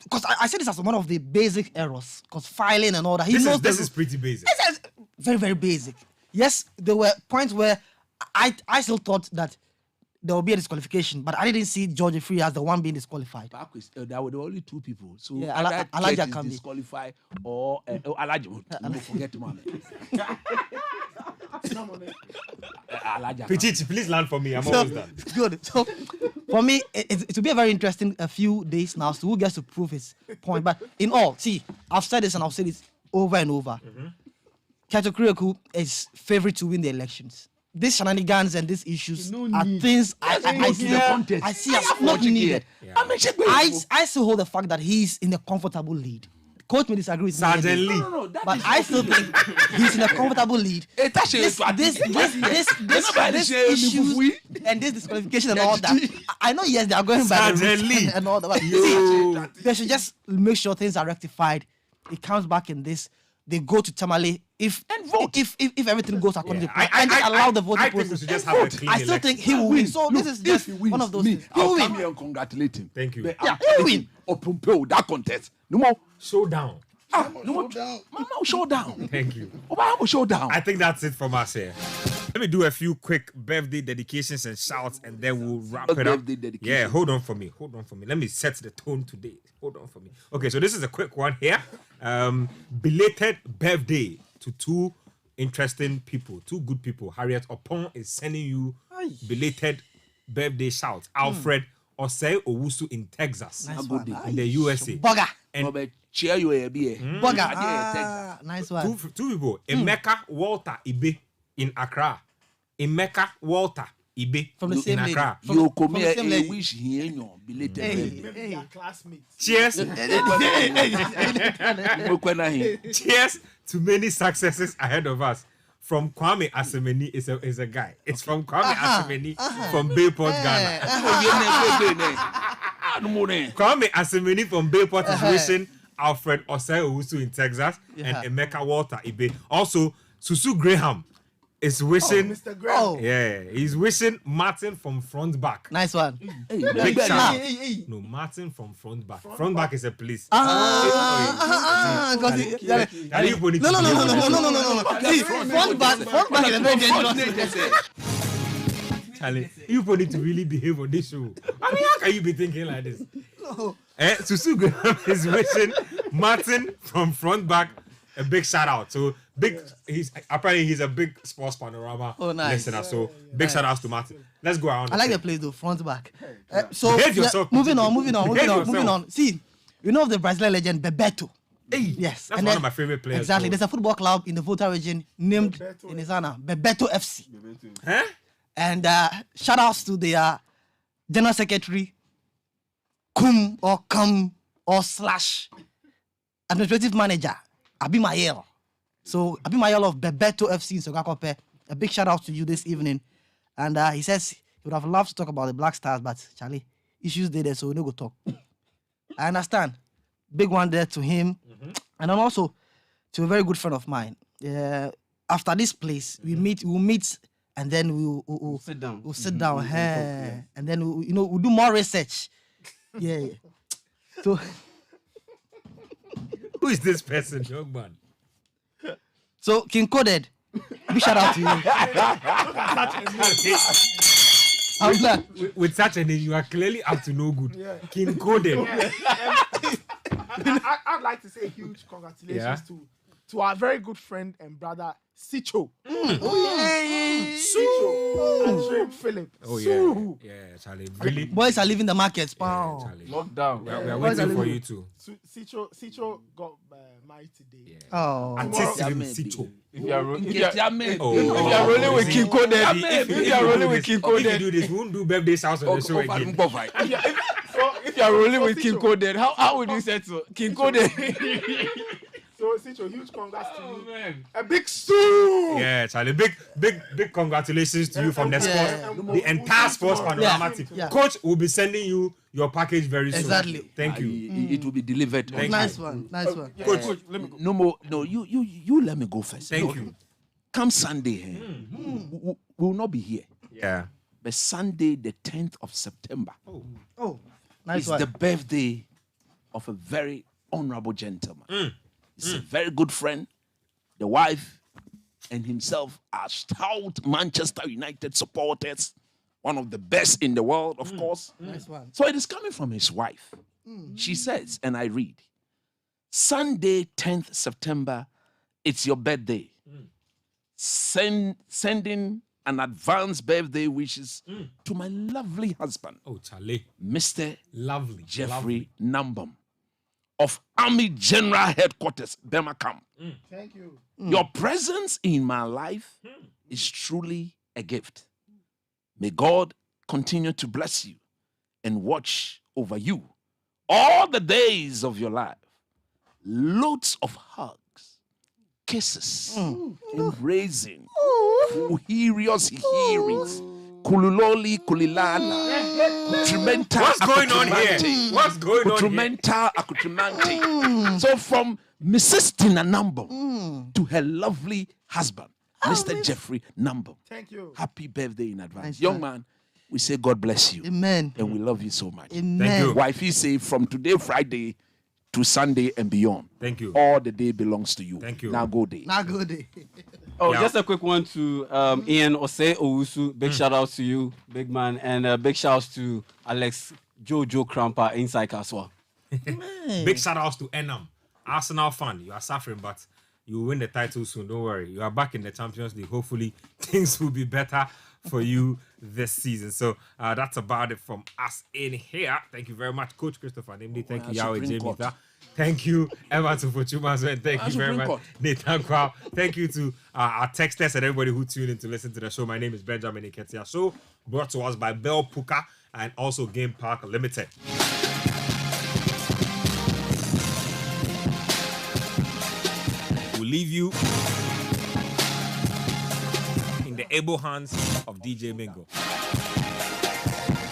Because I say this as one of the basic errors. Because filing and all that, he knows This the is pretty basic. This is very, very basic. Yes, there were points where I still thought that there will be a disqualification, but I didn't see George Free as the one being disqualified. There were only 2 people. So Yeah, either Elijah Kate is Kambi. disqualified or Elijah. Don't forget Mame. Elijah. Pichichi, please land for me. I'm So, almost done. good. So for me, it will be a very interesting a few days now. So who gets to prove his point? But in all, see, I've said this and I'll say this over and over. Keto Kreku is favorite to win the elections. These shenanigans and these issues are things I see as not needed. I still hold the fact that he's in a comfortable lead. Coach may disagree with me. Sergeant Lee. No, that But is I still think he's in a comfortable lead. This issues and this disqualification and all that. I know, yes, they are going by the Sergeant Lee. rules and all that. But see, they should just make sure things are rectified. It comes back in this. They go to Tamale if everything goes according to plan and just allow the voting I think we process. should just have a clean I still think he will win. So this is just one of those things. He I'll will come win. here and congratulate him. Thank you. But Yeah, I'm he'll telling win. him, or Pompeo, that contest. No more. Showdown. No more. Mama, showdown. Thank you. Obama, showdown. I think that's it from us here. Let me do a few quick birthday dedications and shouts, and then we'll wrap it up. Birthday dedication. Yeah, hold on for me. Let me set the tone today. Hold on for me. Okay, so this is a quick one here. Belated birthday to 2 interesting people, 2 good people. Harriet Opon is sending you belated birthday shout. Alfred Osei Owusu in Texas, Nice one. in the USA. Bugger. And But cheer you a beer. Bugger. Texas. Nice one. two people. Emeka Walter Ibe in Accra. Emeka Walter Ibe From the in same lady. Accra. You From come the here same and lady. wish he ain't your belated birthday. They are classmates. Cheers. You go kwena here. Cheers to many successes ahead of us. from Kwame Asemeni is a guy. It's from Kwame Asemeni from Bayport, Ghana. Kwame Asemeni from Bayport is wishing Alfred Osei Owusu in Texas and Emeka Walter Ibe. Also, Susu Graham is wishing. Mr. Graham. Yeah, he's wishing Martin from Front Back. Nice one. Big shout out. No, Martin from Front Back. Front Back is a police. No. See, front back is a very dangerous. Charlie, you need to really behave on this show. I mean, how can you be thinking like this? No. Susu Graham is wishing Martin from Front Back a big shout out. So he's a big sports panorama listener. So big shout outs to Martin. Let's go around. I like the place though, front back. So Behave yourself. moving on. See, you know of the Brazilian legend Bebeto. Hey, Yes, that's and one of my favorite players. Exactly. bro. There's a football club in the Volta region named in his honor, Bebeto FC. Huh? And shout outs to the General Secretary, Kum or / Administrative Manager, Abimayel. So Abimayel of Bebeto FC in Sogakope, a big shout out to you this evening. And he says he would have loved to talk about the Black Stars, but Charlie, issues there, so we no go talk. I understand. Big one there to him. And then also to a very good friend of mine. After this place, we'll meet and then we'll sit down. We'll sit down, and then we'll do more research. Yeah. So Who is this person, young man? so King Coded, big shout out to you. I'm glad. With such a name, you are clearly up to no good. King Coded. I'd like to say huge congratulations to our very good friend and brother Sicho. Sicho and Dream Philip. Oh Su. yeah, Charlie. Really? Boys are leaving the markets. Yeah, Charlie. Lockdown. We are Boys are waiting for leaving. you too. Sicho got married today. Oh. Artistic Tomorrow- Sicho. If you are rolling with See, King Coded, if if you are rolling with King If you Coded, do this, we won't do birthday shouts on the show again. if you are rolling with King Coded, how would you settle King Coded? So Sicho, huge congrats to you. Man. A big Su. Yeah, Charlie. Big congratulations to you from the sports, the entire sports panorama team. Yeah. Coach will be sending you your package very soon. Exactly. Thank you. It will be delivered. Thank Nice you. one. Coach, Let me go. No more. No, you let me go first. thank No, you. Come Sunday, we will not be here. Yeah. But Sunday, the 10th of September, Oh, nice is one. the birthday of a very honorable gentleman. He's a very good friend. The wife and himself are stout Manchester United supporters. One of the best in the world, of course. Nice one. So it is coming from his wife. She says, and I read, Sunday, 10th September, it's your birthday. Sending an advance birthday wishes to my lovely husband, Oh, Charlie. Mr. Lovely. Jeffrey Nambam of Army General Headquarters, Bemakam. Thank you. Your presence in my life is truly a gift. May God continue to bless you and watch over you all the days of your life. Loads of hugs, kisses, embracing, furious hearings, kululoli kulilala, kutrumenta What's going on accoutrement. here? What's going on here? Kutrumenta accoutrement. So from Mrs. Tina Nambam to her lovely husband, Mr. Jeffrey Nambam. Thank you. Happy birthday in advance. Nice Young one. man, we say God bless you. Amen. And we love you so much. Amen. Thank you. Wifey say from today, Friday, to Sunday and beyond. Thank you. All the day belongs to you. Thank you. Now go day. Not good. Oh, Yeah. just a quick one to Ian Osei Owusu. Big shout out to you, big man, and big shout outs to Alex Jojo Krampa inside Kaswa. Big shout outs to Enam. Arsenal fan. You are suffering, but you will win the title soon. Don't worry. You are back in the Champions League. Hopefully, things will be better for you this season. So that's about it from us in here. Thank you very much, Coach Christopher Nimdi. Thank you, Yahweh Supreme Jamie. Court. Thank you, Everton Fuchumazo, and thank you very Supreme much, Court. Nathan Kwao. Thank you to our texters and everybody who tuned in to listen to the show. My name is Benjamin Iketia. Show brought to us by Bell Puka and also Game Park Limited. We'll leave you able hands of DJ Mingo.